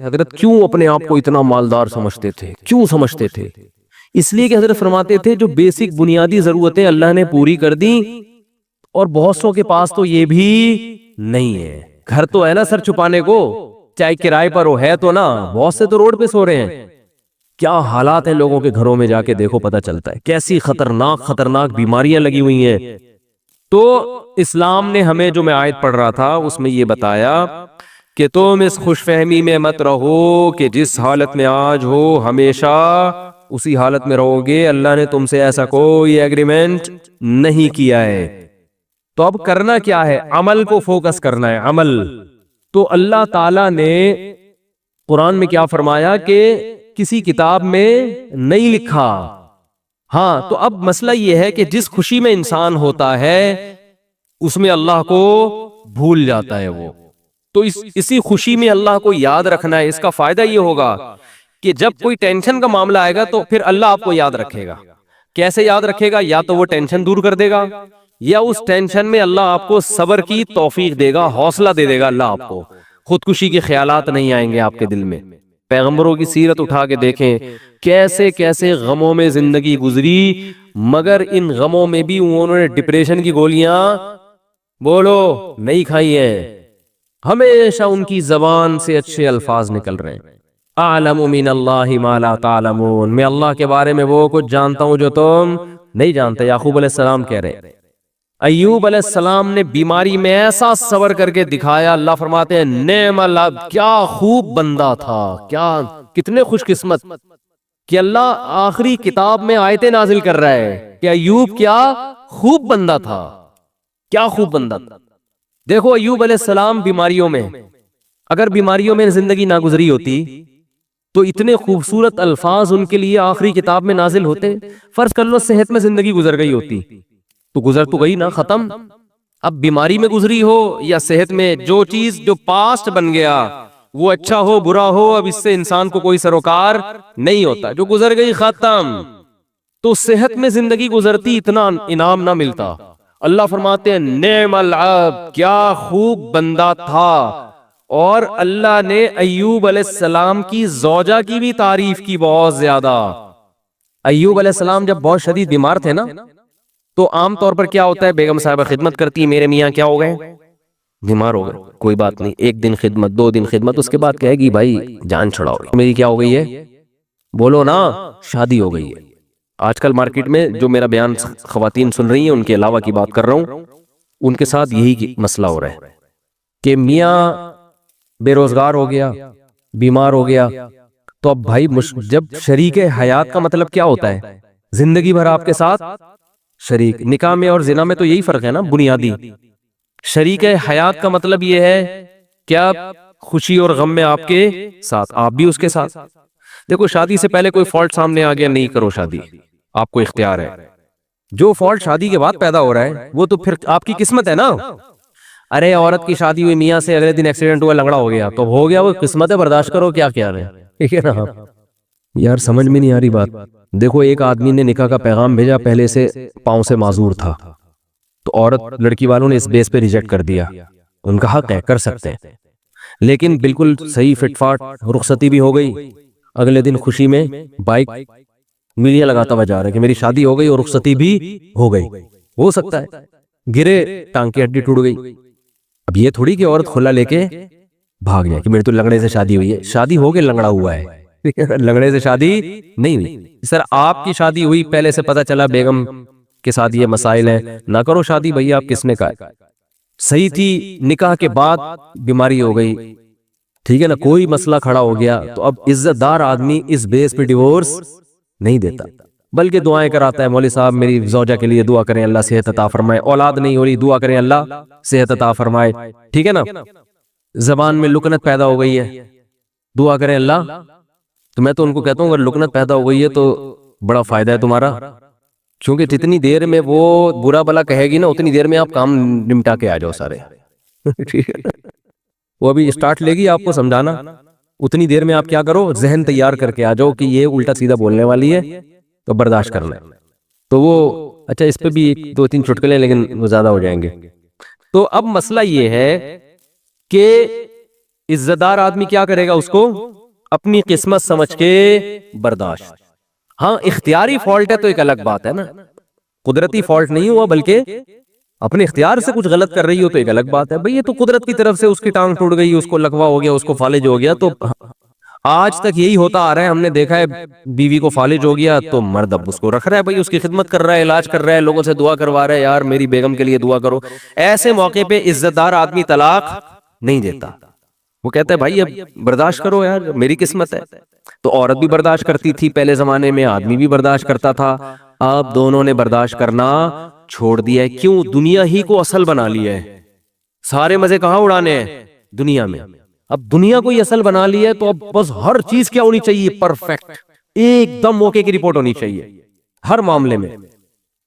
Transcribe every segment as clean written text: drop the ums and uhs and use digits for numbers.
حضرت کیوں اپنے آپ کو اتنا مالدار سمجھتے تھے؟ کیوں سمجھتے تھے؟ اس لیے کہ حضرت فرماتے تھے جو بیسک بنیادی ضرورتیں اللہ نے پوری کر دی، اور بہت سو کے پاس تو یہ بھی نہیں ہے۔ گھر تو ہے نا سر چھپانے کو، چاہے کرائے پر ہو، ہے تو نا، بہت سے تو روڈ پہ سو رہے ہیں۔ کیا حالات ہیں لوگوں کے گھروں میں، جا کے دیکھو پتہ چلتا ہے کیسی خطرناک بیماریاں لگی ہوئی ہیں۔ تو اسلام نے ہمیں، جو میں آیت پڑھ رہا تھا اس میں یہ بتایا کہ تم اس خوش فہمی میں مت رہو کہ جس حالت میں آج ہو ہمیشہ اسی حالت میں رہو گے، اللہ نے تم سے ایسا کوئی ایگریمنٹ نہیں کیا ہے۔ تو اب کرنا کیا ہے؟ عمل کو فوکس کرنا ہے، عمل۔ تو اللہ تعالیٰ نے قرآن میں کیا فرمایا کہ کسی کتاب میں نہیں لکھا۔ ہاں، تو اب مسئلہ یہ ہے کہ جس خوشی میں انسان ہوتا ہے اس میں اللہ کو بھول جاتا ہے وہ۔ تو اسی خوشی میں اللہ کو یاد رکھنا ہے۔ اس کا فائدہ یہ ہوگا کہ جب کوئی ٹینشن کا معاملہ آئے گا تو پھر اللہ آپ کو یاد رکھے گا۔ کیسے یاد رکھے گا؟ یا تو وہ ٹینشن دور کر دے گا، یا اس ٹینشن میں اللہ آپ کو صبر کی توفیق دے گا، حوصلہ دے دے گا اللہ آپ کو۔ خودکشی کے خیالات نہیں آئیں گے آپ کے دل میں۔ پیغمبروں کی سیرت اٹھا کے دیکھیں، کیسے کیسے غموں میں زندگی گزری، مگر ان غموں میں بھی انہوں نے ڈپریشن کی گولیاں بولو نہیں کھائی ہیں۔ ہمیشہ ان کی زبان سے اچھے الفاظ نکل رہے ہیں۔ اعلم من اللہ ما لا تعلمون، میں اللہ کے بارے میں وہ کچھ جانتا ہوں جو تم نہیں جانتے۔ یعقوب علیہ السلام کہہ رہے ہیں۔ ایوب علیہ السلام نے بیماری میں ایسا صبر کر کے دکھایا، اللہ فرماتے ہیں نعم العبد، کیا خوب بندہ تھا، کیا کتنے خوش قسمت کہ اللہ آخری کتاب میں آیتیں نازل کر رہا ہے کہ ایوب کیا خوب بندہ تھا، کیا خوب بندہ تھا۔ دیکھو ایوب علیہ السلام بیماریوں میں، اگر بیماریوں میں زندگی نہ گزری ہوتی تو اتنے خوبصورت الفاظ ان کے لیے آخری کتاب میں نازل ہوتے۔ فرض کر لو صحت میں زندگی گزر گئی ہوتی تو گزر تو گئی نا، ختم۔ اب بیماری میں گزری ہو یا صحت میں، جو چیز جو پاسٹ بن گیا وہ اچھا ہو برا ہو، اب اس سے انسان کو کوئی سروکار نہیں ہوتا، جو گزر گئی ختم۔ تو صحت میں زندگی گزرتی اتنا انعام نہ ملتا۔ اللہ فرماتے ہیں نعم العبد، کیا خوب بندہ تھا۔ اور اللہ نے ایوب علیہ السلام کی زوجہ کی بھی تعریف کی بہت زیادہ۔ ایوب علیہ السلام جب بہت شدید بیمار تھے نا، تو عام طور پر کیا ہوتا ہے، بیگم صاحبہ خدمت کرتی، میرے میاں کیا ہو گئے، بیمار ہو گئے، کوئی بات نہیں، 1 دن خدمت، 2 دن خدمت، اس کے بعد کہے گی بھائی جان چھڑاؤ، میری کیا ہو گئی ہے، بولو نا، شادی ہو گئی ہے۔ آج کل مارکیٹ میں جو میرا بیان خواتین سن رہی ہیں ان کے علاوہ کی بات کر رہا ہوں، ان کے ساتھ یہی مسئلہ ہو رہا ہے کہ میاں بے روزگار ہو گیا، بیمار ہو گیا، تو اب بھائی جب شریک حیات کا مطلب کیا ہوتا ہے، زندگی بھر آپ کے ساتھ شریک۔ نکاح میں اور زنا میں تو یہی فرق ہے نا بنیادی۔ شریک حیات کا مطلب یہ ہے کیا، خوشی اور غم میں آپ کے ساتھ، آپ بھی اس کے ساتھ۔ دیکھو شادی سے پہلے کوئی فالٹ سامنے آ گیا، نہیں کرو شادی، آپ کو اختیار ہے۔ جو فالٹ شادی کے بعد پیدا ہو رہا ہے وہ تو پھر آپ کی قسمت ہے نا۔ ارے عورت کی شادی ہوئی، میاں سے اگلے دن ایکسیڈنٹ ہوا، لنگڑا ہو گیا، تو ہو گیا، وہ قسمت ہے، برداشت کرو، کیا کیا ہے، ٹھیک ہے نا۔ یار سمجھ میں نہیں آ رہی بات۔ دیکھو ایک آدمی نے نکاح کا پیغام بھیجا، پہلے سے پاؤں سے معذور تھا، تو عورت لڑکی والوں نے اس بیس پہ ریجیکٹ کر دیا۔ ان کا حق ہے، کر سکتے ہیں، لیکن بالکل صحیح فٹ فاٹ رخصتی بھی ہو گئی۔ اگلے دن خوشی میں بائک میڈیا لگاتا ہوا جا رہا ہے کہ میری شادی ہو گئی اور رخصتی بھی ہو گئی۔ ہو سکتا ہے گرے، ٹانگ کی ہڈی ٹوٹ گئی۔ اب یہ تھوڑی کہ عورت کھلا لے کے بھاگ جائے کہ میری تو لنگڑے سے شادی ہوئی ہے۔ شادی ہو کے لنگڑا ہوا ہے، لنگڑے سے شادی نہیں ہوئی۔ سر آپ کی شادی ہوئی، پہلے سے پتا چلا بیگم کے ساتھ یہ مسائل ہیں، نہ کرو شادی بھئی، آپ کس نے کہا؟ صحیح تھی، نکاح کے بعد بیماری ہو گئی، ٹھیک ہے نا، کوئی مسئلہ کھڑا ہو گیا، تو اب عزت دار آدمی اس بیس پہ ڈیورس نہیں دیتا، بلکہ دعائیں کراتا ہے، مولوی صاحب میری زوجہ کے لیے دعا کریں اللہ صحت عطا فرمائے، اولاد نہیں ہو رہی دعا کریں اللہ صحت عطا فرمائے، ٹھیک ہے نا۔ زبان میں لکنت پیدا ہو گئی ہے، دعا کریں اللہ۔ تو میں تو ان کو کہتا ہوں اگر لکنت پیدا ہو گئی ہے تو بڑا فائدہ ہے تمہارا، کیونکہ جتنی دیر میں وہ برا بلا کہے گی نا، اتنی دیر میں آپ کام نمٹا کے آ جاؤ سارے، ٹھیک ہے نا۔ وہ ابھی اسٹارٹ لے گی آپ کو سمجھانا، اتنی دیر میں آپ کیا کرو، ذہن تیار کر کے آ جاؤ کہ یہ الٹا سیدھا بولنے والی ہے تو برداشت کرنا ہے۔ تو وہ اچھا اس پہ بھی 2-3 چٹکلے، لیکن وہ زیادہ ہو جائیں گے۔ تو اب مسئلہ یہ ہے کہ عزت دار آدمی کیا کرے گا؟ اس کو اپنی قسمت سمجھ کے برداشت. ہاں اختیاری فالٹ ہے تو ایک الگ بات ہے نا، قدرتی فالٹ نہیں ہوا بلکہ اپنے اختیار سے کچھ غلط کر رہی ہو تو ایک الگ بات ہے. بھئی یہ تو قدرت کی طرف سے اس کی ٹانگ ٹوٹ گئی، اس کو لکوا ہو گیا، اس کو فالج ہو گیا. تو آج تک یہی ہوتا آ رہا ہے، ہم نے دیکھا ہے بیوی کو فالج ہو گیا تو مرد اب اس کو رکھ رہا ہے، بھئی اس کی خدمت کر رہا ہے، علاج کر رہا ہے، لوگوں سے دعا کروا رہا ہے، یار میری بیگم کے لیے دعا کرو. ایسے موقع پہ عزت دار آدمی طلاق نہیں دیتا، وہ کہتا ہے بھائی اب برداشت کرو یار، میری قسمت ہے. تو عورت بھی برداشت کرتی تھی پہلے زمانے میں، آدمی بھی برداشت کرتا تھا. اب دونوں نے برداشت کرنا چھوڑ دیا ہے. کیوں؟ دنیا ہی کو اصل بنا لیا ہے. سارے مزے کہاں اڑانے ہیں؟ دنیا میں. اب دنیا کو ہی اصل بنا لیا ہے تو اب بس ہر چیز کیا ہونی چاہیے؟ پرفیکٹ، ایک دم موقع کی رپورٹ ہونی چاہیے ہر معاملے میں.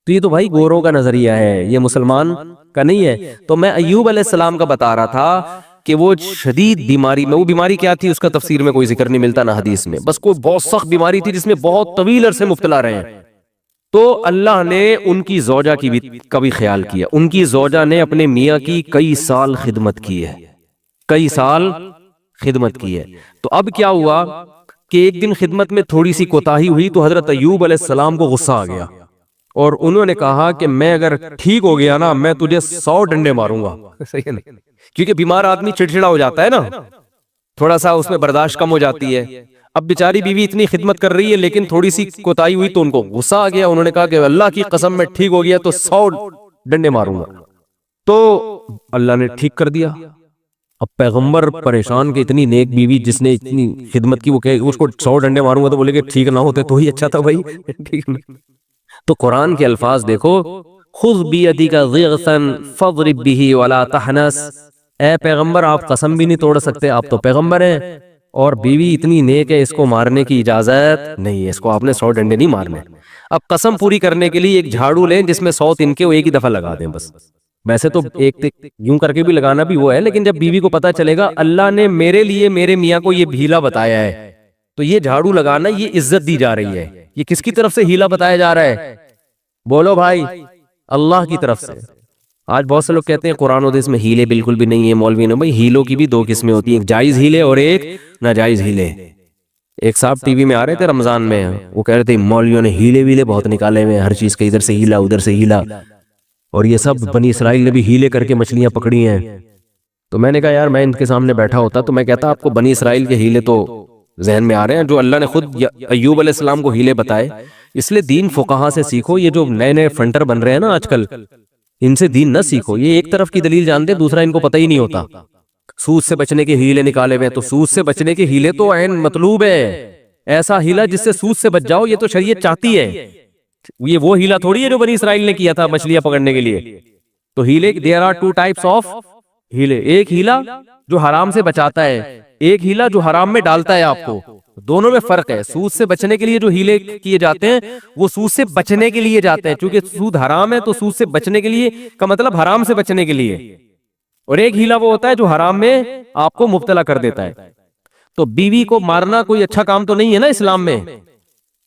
تو یہ تو بھائی گوروں کا نظریہ ہے، یہ مسلمان کا نہیں ہے. تو میں ایوب علیہ السلام کا بتا رہا تھا کہ وہ شدید بیماری میں، وہ بیماری کیا تھی اس کا تفسیر میں کوئی ذکر نہیں ملتا نہ حدیث میں، بس کوئی بہت سخت بیماری تھی جس میں بہت طویل عرصے مبتلا رہے ہیں. تو اللہ نے ان کی زوجہ کا بھی خیال کیا. ان کی زوجہ نے اپنے میاں کی کئی سال خدمت کی ہے، کئی سال خدمت کی ہے. تو اب کیا ہوا کہ ایک دن خدمت میں تھوڑی سی کوتاہی ہوئی تو حضرت ایوب علیہ السلام کو غصہ آ گیا اور انہوں نے کہا کہ میں اگر ٹھیک ہو گیا نا میں تجھے 100 ڈنڈے ماروں گا. صحیح ہے نا؟ کیونکہ بیمار آدمی چڑچڑا ہو جاتا ہے نا، تھوڑا سا اس میں برداشت کم ہو جاتی ہے. اب بیچاری بیوی اتنی خدمت کر رہی ہے لیکن تھوڑی سی کوتاہی ہوئی تو ان کو غصہ آ گیا. انہوں نے کہا کہ اللہ کی قسم میں ٹھیک ہو گیا تو 100 ڈنڈے ماروں گا. تو اللہ نے ٹھیک کر دیا. اب پیغمبر پریشان کہ اتنی نیک بیوی جس نے اتنی خدمت کی، وہ کہ اس کو 100 ڈنڈے ماروں گا، تو بولے کہ ٹھیک نہ ہوتے تو ہی اچھا تھا بھائی. ٹھیک نہیں. تو قرآن کے الفاظ دیکھو، خذ بیدک ضغثا فاضرب به ولا تحنس. اے پیغمبر آپ قسم بھی نہیں توڑ سکتے، آپ تو پیغمبر ہیں، اور بیوی اتنی نیک ہے اس کو مارنے کی اجازت نہیں ہے، اس کو آپ نے 100 ڈنڈے نہیں مارنے. اب قسم پوری کرنے کے لیے ایک جھاڑو لیں جس میں 100 تنکے وہ ایک ہی دفعہ لگا دیں بس. ویسے تو ایک یوں کر کے بھی لگانا بھی وہ ہے، لیکن جب بیوی کو پتا چلے گا اللہ نے میرے لیے میرے میاں کو یہ ہیلا بتایا ہے تو یہ جھاڑو لگانا یہ عزت دی جا رہی ہے. یہ کس کی طرف سے ہیلا بتایا جا رہا ہے؟ بولو بھائی، اللہ کی طرف سے. آج بہت سے لوگ کہتے ہیں قرآن و حدیث میں ہیلے بالکل بھی نہیں ہے مولوی نے. بھائی ہیلوں کی بھی 2 قسمیں ہوتی ہیں، ایک جائز ہیلے اور ایک ناجائز ہیلے. ایک صاحب ٹی وی میں آ رہے تھے رمضان میں، وہ کہہ رہے تھے مولویوں نے ہیلے ویلے بہت نکالے ہوئے، ہر چیز کے ادھر سے ہیلا ادھر سے ہیلا، اور یہ سب بنی اسرائیل نے بھی ہیلے کر کے مچھلیاں پکڑی ہیں. تو میں نے کہا یار میں ان کے سامنے بیٹھا ہوتا تو میں کہتا آپ کو بنی اسرائیل کے ہیلے تو ذہن میں آ رہے ہیں جو اللہ نے خود ایوب علیہ السلام کو ہیلے بتائے. اس لیے دین فقہا سے سیکھو. یہ جو نئے نئے فنٹر بن رہے ہیں نا آج کل، ان سے دین نہ سیکھو. یہ ایک طرف کی دلیل جانتے، دوسرا ان کو پتہ ہی نہیں ہوتا. سود سے بچنے کے ہیلے نکالے ہوئے، تو سود سے بچنے کے ہیلے تو عین مطلوب ہے. ایسا ہیلا جس سے سود سے بچ جاؤ، یہ تو شریعت چاہتی ہے. یہ وہ ہیلا تھوڑی ہے جو بنی اسرائیل نے کیا تھا مچھلیاں پکڑنے کے لیے. تو ہیلے there are 2 types of ہیلے. ایک ہیلا جو حرام سے بچاتا ہے، ایک ہیلا جو حرام میں ڈالتا ہے آپ کو. دونوں میں فرق ہے. سود سے بچنے کے لیے جو ہیلے کیے جاتے ہیں وہ سود سے بچنے کے لیے جاتے ہیں، چونکہ سود حرام ہے تو سود سے بچنے کے لیے کا مطلب حرام سے بچنے کے لیے. اور ایک ہیلا وہ ہوتا ہے جو حرام میں آپ کو مبتلا کر دیتا ہے. تو بیوی کو مارنا کوئی اچھا کام تو نہیں ہے نا اسلام میں.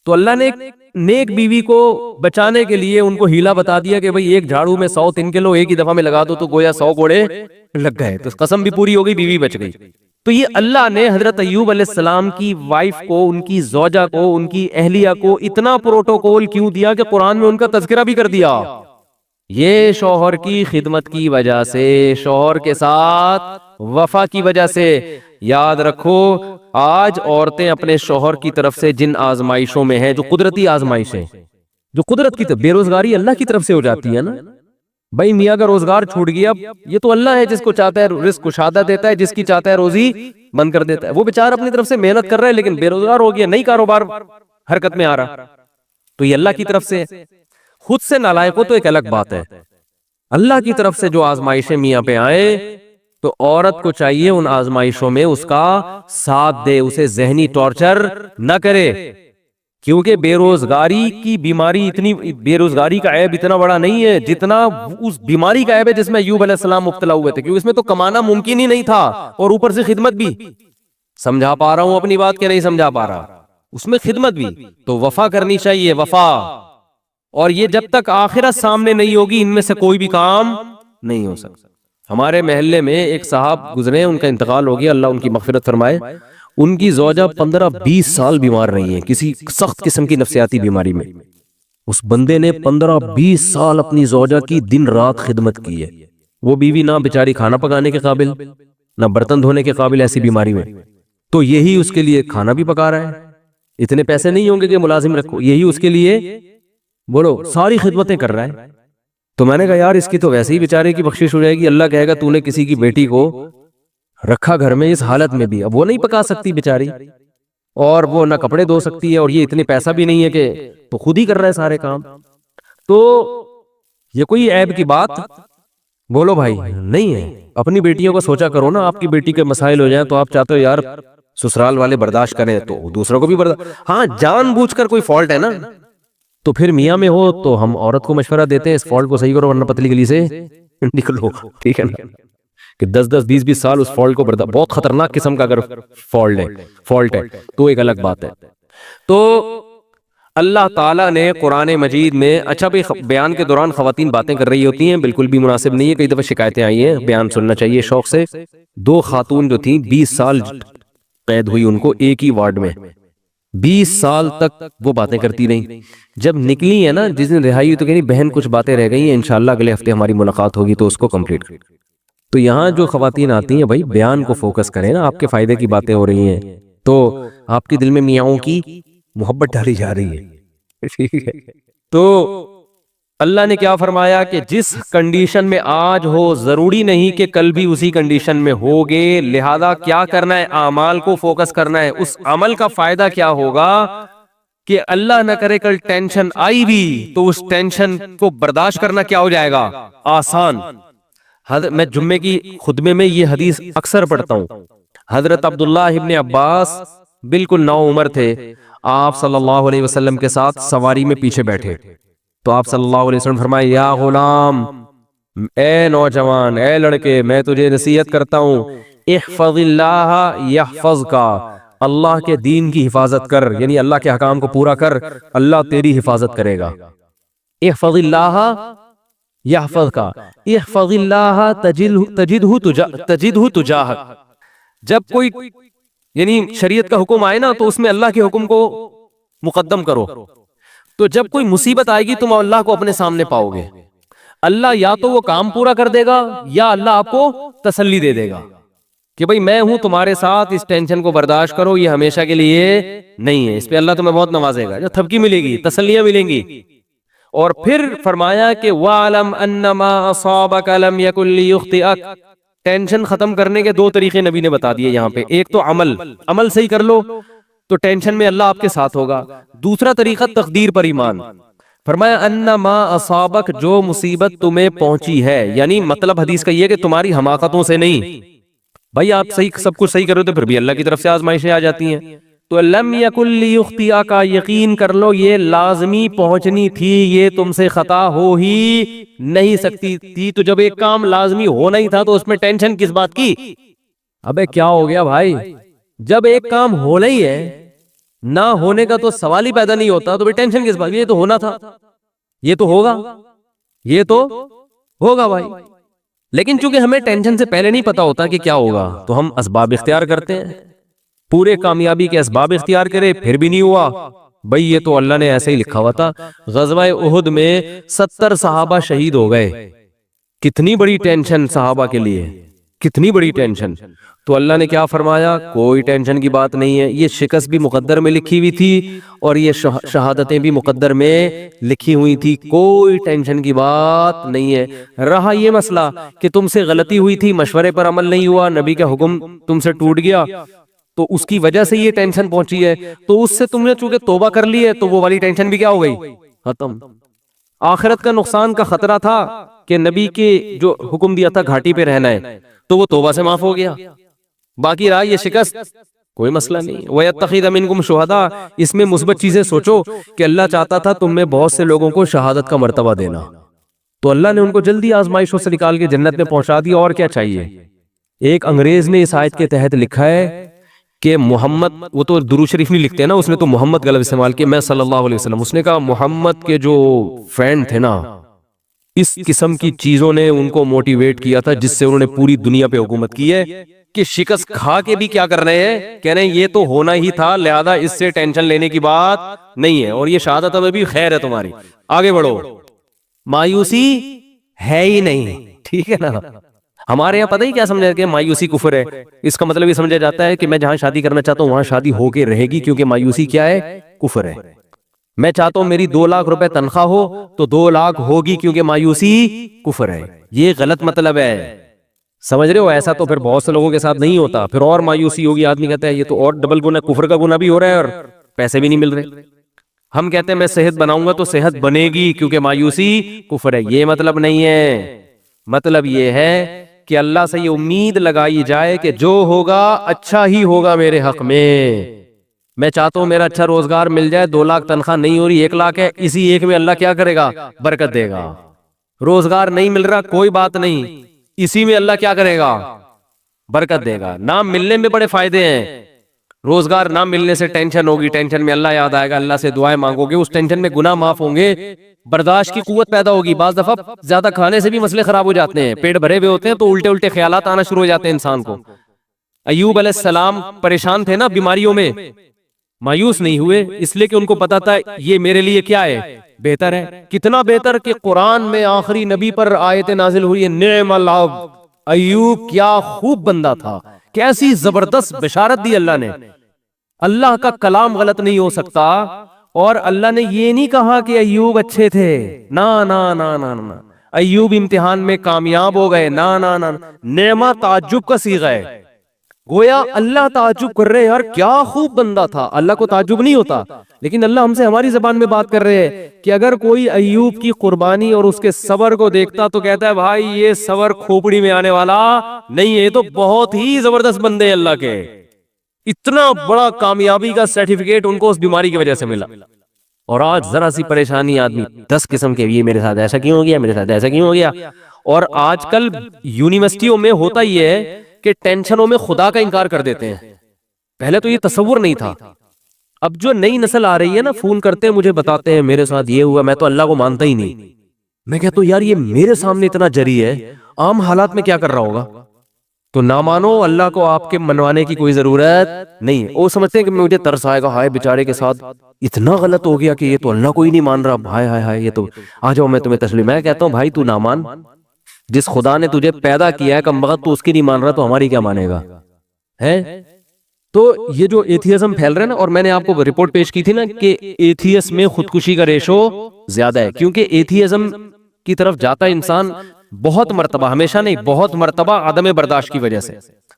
تو اللہ نے ایک نیک بیوی کو بچانے کے لیے ان کو ہیلا بتا دیا کہ بھئی ایک جھاڑو میں 100 تنکے لو، ایک ہی دفعہ میں لگا دو تو گویا 100 کوڑے لگ گئے. تو قسم بھی پوری ہو گئی، بیوی بچ گئی. تو یہ اللہ نے حضرت ایوب علیہ السلام کی وائف کو، ان کی زوجہ کو، ان کی اہلیہ کو اتنا پروٹوکول کیوں دیا کہ قرآن میں ان کا تذکرہ بھی کر دیا. یہ شوہر کی خدمت کی وجہ سے، شوہر کے ساتھ وفا کی وجہ سے. یاد رکھو آج عورتیں اپنے شوہر کی طرف سے جن آزمائشوں میں ہیں، جو قدرتی آزمائشیں، جو قدرت کی طرف، بے روزگاری اللہ کی طرف سے ہو جاتی ہے نا. بھائی میاں کا روزگار چھوٹ گیا، یہ تو اللہ ہے جس کو چاہتا ہے رزق کشادہ دیتا ہے، جس کی چاہتا ہے روزی بند کر دیتا ہے. وہ بیچارہ اپنی طرف سے محنت کر رہا ہے لیکن بے روزگار ہو گیا، نئی کاروبار حرکت میں آ رہا. تو یہ اللہ کی طرف سے. خود سے نالائق ہو تو ایک الگ بات ہے. اللہ کی طرف سے جو آزمائشیں میاں پہ آئے تو عورت کو چاہیے ان آزمائشوں میں اس کا ساتھ دے، اسے ذہنی ٹارچر نہ کرے. کیونکہ بے روزگاری کی بیماری اتنی، بے روزگاری کا عیب اتنا بڑا نہیں ہے جتنا اس بیماری کا عیب ہے جس میں ایوب علیہ السلام مبتلا ہوئے تھے. کیونکہ اس میں تو کمانا ممکن ہی نہیں تھا اور اوپر سے خدمت بھی. سمجھا پا رہا ہوں اپنی بات کہ نہیں سمجھا پا رہا؟ اس میں خدمت بھی. تو وفا کرنی چاہیے، وفا. اور یہ جب تک آخرت سامنے نہیں ہوگی ان میں سے کوئی بھی کام نہیں ہو سکتا. ہمارے محلے میں ایک صاحب گزرے، ان کا انتقال ہو گیا، اللہ ان کی مغفرت فرمائے. ان کی زوجہ 15-20 سال بیمار رہی ہیں کسی سخت قسم کی نفسیاتی بیماری میں. اس بندے نے 15-20 سال اپنی زوجہ کی دن رات خدمت کی ہے. وہ بیوی نہ بیچاری کھانا پکانے کے قابل، نہ برتن دھونے کے قابل ایسی بیماری میں، تو یہی اس کے لیے کھانا بھی پکا رہا ہے. اتنے پیسے نہیں ہوں گے کہ ملازم رکھو، یہی اس کے لیے بولو ساری خدمتیں کر رہا ہے. تو میں نے کہا یار اس کی تو ویسے ہی بیچارے کی بخشش ہو جائے گی، اللہ کہے گا تو نے کسی کی بیٹی کو رکھا گھر میں اس حالت میں بھی، اب وہ نہیں پکا سکتی بیچاری، اور وہ نہ کپڑے دھو سکتی ہے، اور یہ اتنے پیسہ بھی نہیں ہے کہ تو خود ہی کر رہا ہے سارے کام. تو یہ کوئی عیب کی بات بولو بھائی نہیں ہے. اپنی بیٹیوں کو سوچا کرو نا، آپ کی بیٹی کے مسائل ہو جائیں تو آپ چاہتے ہو یار سسرال والے برداشت کریں تو دوسروں کو بھی برداشت. ہاں جان بوجھ کر کوئی فالٹ ہے نا تو پھر میاں میں ہو تو ہم عورت کو مشورہ دیتے ہیں اس فالٹ کو صحیح کرو ورنہ پتلی گلی سے نکلو، ٹھیک ہے نا. کہ 10-20 سال اس فالٹ کو بہت خطرناک قسم کا اگر فالٹ ہے تو ایک الگ بات ہے. تو اللہ تعالیٰ نے قرآن مجید میں، اچھا بھی بیان کے دوران خواتین باتیں کر رہی ہوتی ہیں، بالکل بھی مناسب نہیں ہے. کئی دفعہ شکایتیں آئی ہیں، بیان سننا چاہیے شوق سے. 2 خاتون جو تھیں 20 سال قید ہوئی ان کو ایک ہی وارڈ میں، 20 سال تک وہ باتیں کرتی رہیں. جب نکلی ہے نا، جس دن رہائی ہوئی تو کہیں بہن کچھ باتیں رہ گئی ہیں، انشاءاللہ اگلے ہفتے ہماری ملاقات ہوگی تو اس کو کمپلیٹ. تو یہاں جو خواتین آتی ہیں بھائی بیان کو فوکس کریں نا، آپ کے فائدے کی باتیں ہو رہی ہیں تو آپ کے دل میں میاؤں کی محبت ڈالی جا رہی ہے، ٹھیک ہے. تو اللہ نے کیا فرمایا کہ جس کنڈیشن میں آج ہو ضروری نہیں کہ کل بھی اسی کنڈیشن میں ہوگے، لہذا کیا کرنا ہے، اعمال کو فوکس کرنا ہے. اس عمل کا فائدہ کیا ہوگا کہ اللہ نہ کرے کل ٹینشن آئی بھی تو اس ٹینشن کو برداشت کرنا کیا ہو جائے گا، آسان. میں جمعے کی خطبے میں یہ حدیث اکثر پڑھتا ہوں. حضرت عبداللہ ابن عباس بالکل نوعمر تھے، آپ صلی اللہ علیہ وسلم کے ساتھ سواری میں پیچھے بیٹھے تو آپ صلی اللہ علیہ وسلم فرمائے یا غلام، اے نوجوان، اے لڑکے، میں تجھے نصیحت کرتا ہوں، احفظ اللہ یحفظک، اللہ کے دین کی حفاظت کر، یعنی اللہ کے احکام کو پورا کر، اللہ تیری حفاظت کرے گا. احفظ اللہ یحفظک، احفظ اللہ تجدہ تجاہک. جب کوئی یعنی شریعت کا حکم آئے نا تو اس میں اللہ کے حکم کو مقدم کرو. تو جب کوئی مصیبت آئے گی تم اللہ کو اپنے سامنے پاؤ گے. اللہ یا تو وہ کام پورا کر دے گا یا اللہ آپ کو تسلی دے دے گا کہ بھئی میں ہوں تمہارے ساتھ، اس ٹینشن کو برداشت کرو، یہ ہمیشہ کے لیے نہیں ہے. اس پہ اللہ تمہیں بہت نوازے گا، جو تھپکی ملے گی، تسلیاں ملیں گی. اور پھر فرمایا کہ وَعْلَمْ أَنَّمَا أَصَابَكَ لَمْ يَكُنْ لِيُخْطِئَكَ. ٹینشن ختم کرنے کے 2 طریقے نبی نے بتا دیے یہاں پہ. ایک تو عمل صحیح کر لو تو ٹینشن میں اللہ آپ کے ساتھ ہوگا. دوسرا طریقہ تقدیر پر ایمان. فرمایا انما اصابک، جو مصیبت تمہیں پہنچی ہے، یعنی مطلب حدیث کا یہ کہ تمہاری حماقتوں سے نہیں. بھائی آپ صحیح سب کچھ صحیح کرو تو پھر بھی اللہ کی طرف سے آزمائشیں آ جاتی ہیں. تو لم یکن لیخطئک، یقین کر لو یہ لازمی پہنچنی تھی، یہ تم سے خطا ہو ہی نہیں سکتی تھی. تو جب ایک کام لازمی ہونا ہی تھا تو اس میں ٹینشن کس بات کی؟ ابے کیا ہو گیا بھائی، جب ایک کام ہونا ہی ہے، نہ ہونے کا تو سوال ہی پیدا نہیں ہوتا، تو ٹینشن کس بات کی؟ یہ تو ہونا تھا، یہ تو ہوگا، یہ تو ہوگا بھائی. لیکن چونکہ ہمیں ٹینشن سے پہلے نہیں پتا ہوتا کہ کیا ہوگا تو ہم اسباب اختیار کرتے ہیں. پورے کامیابی کے اسباب اختیار کرے پھر بھی نہیں ہوا، بھئی یہ تو اللہ نے ایسے ہی لکھا ہوا تھا. غزوہ احد میں 70 صحابہ شہید ہو گئے. کتنی بڑی ٹینشن صحابہ کے لیے، کتنی بڑی ٹینشن. تو اللہ نے کیا فرمایا، کوئی ٹینشن کی بات نہیں ہے، یہ شکست بھی مقدر میں لکھی ہوئی تھی اور یہ شہادتیں بھی مقدر میں لکھی ہوئی تھی، کوئی ٹینشن کی بات نہیں ہے. رہا یہ مسئلہ کہ تم سے غلطی ہوئی تھی، مشورے پر عمل نہیں ہوا، نبی کا حکم تم سے ٹوٹ گیا تو اس کی وجہ سے یہ ٹینشن پہنچی ہے، تو اس سے تم نے چونکہ توبہ کر لی ہے تو وہ والی ٹینشن بھی کیا ہو گئی، ختم. آخرت کا نقصان کا خطرہ تھا کہ نبی کے جو حکم دیا تھا گھاٹی پہ رہنا ہے تو وہ توبہ سے معاف ہو گیا. باقی رہا یہ شکست، کوئی مسئلہ نہیں. وَيَتَّخِذَ مِنْكُمْ شُهَدَاءَ، اس میں مثبت چیزیں سوچو کہ اللہ چاہتا تھا تم میں بہت سے لوگوں کو شہادت کا مرتبہ دینا، تو اللہ نے ان کو جلدی آزمائشوں سے نکال کے جنت میں پہنچا دیا. اور کیا چاہیے. ایک انگریز نے اس آیت کے تحت لکھا ہے کہ محمد، وہ تو درود شریف نہیں لکھتے نا، اس نے تو محمد غلط استعمال کیا، میں صلی اللہ علیہ وسلم. اس نے کہا محمد کے جو فرینڈ تھے نا اس قسم کی چیزوں نے ان کو موٹیویٹ کیا تھا جس سے انہوں نے پوری دنیا پہ حکومت کی ہے کہ شکست کھا کے بھی کیا کر رہے ہیں، کہہ رہے ہیں یہ تو ہونا ہی تھا، لہذا اس سے ٹینشن لینے کی بات نہیں ہے، اور یہ شہادت میں بھی خیر ہے تمہاری، آگے بڑھو، مایوسی ہے ہی نہیں، ٹھیک ہے نا۔ ہمارے یہاں پتہ ہی کیا سمجھا کہ مایوسی کفر ہے، اس کا مطلب یہ سمجھا جاتا ہے کہ میں جہاں شادی کرنا چاہتا ہوں وہاں شادی ہو کے رہے گی، کیونکہ مایوسی کیا ہے، کفر ہے۔ میں چاہتا ہوں میری 2 لاکھ روپے تنخواہ ہو تو 2 لاکھ ہوگی، کیونکہ مایوسی کفر ہے، یہ غلط مطلب ہے، سمجھ رہے ہو؟ ایسا تو پھر بہت سے لوگوں کے ساتھ نہیں ہوتا، پھر اور مایوسی ہوگی، آدمی کہتا ہے یہ تو اور ڈبل گناہ، کفر کا گناہ بھی ہو رہا ہے اور پیسے بھی نہیں مل رہے۔ ہم کہتے ہیں میں صحت بناؤں گا تو صحت بنے گی، کیونکہ مایوسی کفر ہے، یہ مطلب نہیں ہے۔ مطلب یہ ہے کہ اللہ سے یہ امید لگائی جائے کہ جو ہوگا اچھا ہی ہوگا میرے حق میں چاہتا ہوں میرا اچھا روزگار مل جائے، 2 لاکھ تنخواہ نہیں ہو رہی، 1 لاکھ ہے، اسی ایک میں اللہ کیا کرے گا، برکت دے گا۔ روزگار نہیں مل رہا، کوئی بات نہیں، اسی میں اللہ کیا کرے گا، برکت دے گا۔ نام ملنے میں بڑے فائدے ہیں، روزگار نہ ملنے سے ٹینشن ہوگی، ٹینشن میں اللہ یاد آئے گا، اللہ سے دعائیں مانگو گے، اس ٹینشن میں گناہ معاف ہوں گے، برداشت کی قوت پیدا ہوگی۔ بعض دفعہ زیادہ کھانے سے بھی مسئلے خراب ہو جاتے ہیں، پیٹ بھرے ہوئے ہوتے ہیں تو الٹے الٹے خیالات آنا شروع ہو جاتے ہیں انسان کو۔ ایوب علیہ السلام پریشان تھے نا بیماریوں میں، مایوس نہیں ہوئے، اس لیے کہ ان کو پتا تھا یہ میرے لیے کیا ہے، بہتر ہے۔ کتنا بہتر کہ قرآن میں آخری نبی پر آیت نازل ہوئی ہے، نعم العبد، ایوب کیا خوب بندہ تھا، کیسی زبردست بشارت دی اللہ نے۔ اللہ کا کلام غلط نہیں ہو سکتا، اور اللہ نے یہ نہیں کہا کہ ایوب اچھے تھے، نا نا نا نا نا، ایوب امتحان میں کامیاب ہو گئے، نا نا نا، نعمہ تعجب کا صیغہ ہے، گویا اللہ تعجب کر رہے ہیں، یار کیا خوب بندہ تھا، اللہ کو تعجب نہیں ہوتا، لیکن اللہ ہم سے ہماری زبان میں بات کر رہے ہیں کہ اگر کوئی ایوب کی قربانی اور اس کے صبر کو دیکھتا تو کہتا ہے بھائی یہ صبر کھوپڑی میں آنے والا نہیں ہے، یہ تو بہت ہی زبردست بندے اللہ کے، اتنا بڑا کامیابی کا سرٹیفکیٹ ان کو اس بیماری کی وجہ سے ملا۔ اور آج ذرا سی پریشانی آدمی 10 قسم کے، یہ میرے ساتھ ایسا کیوں ہو گیا، میرے ساتھ ایسا کیوں ہو گیا۔ اور آج کل یونیورسٹیوں میں ہوتا یہ ہے کہ ٹینشنوں میں خدا کا انکار کر دیتے ہیں، پہلے تو یہ تصور نہیں تھا۔ اب جو نئی نسل آ رہی ہے نا، فون کرتے ہیں مجھے، بتاتے ہیں میرے ساتھ یہ ہوا، میں تو اللہ کو مانتا ہی نہیں، میں کہتا ہوں یار یہ میرے سامنے اتنا جری ہے، عام حالات میں کیا کر رہا ہوگا۔ تو نہ مانو، اللہ کو آپ کے منوانے کی کوئی ضرورت نہیں ہے۔ وہ سمجھتے ہیں کہ مجھے ترس آئے گا، ہائے بیچارے کے ساتھ اتنا غلط ہو گیا کہ یہ تو اللہ کو ہی نہیں مان رہا، ہائے ہائے ہائے، یہ تو آ جاؤ میں تمہیں تسلیم۔ میں کہتا ہوں بھائی تو نہ مان، جس خدا نے تجھے پیدا کیا ہے کم بخت، تو اس کی نہیں مان رہا تو ہماری کیا مانے گا، ہے؟ تو یہ جو ایتھیزم پھیل رہا ہے نا، اور میں نے آپ کو رپورٹ پیش کی تھی نا کہ ایتھیس میں خودکشی کا ریشو زیادہ ہے، کیونکہ ایتھیزم کی طرف جاتا ہے انسان بہت مرتبہ، ہمیشہ نہیں، بہت مرتبہ عدم برداشت کی وجہ سے۔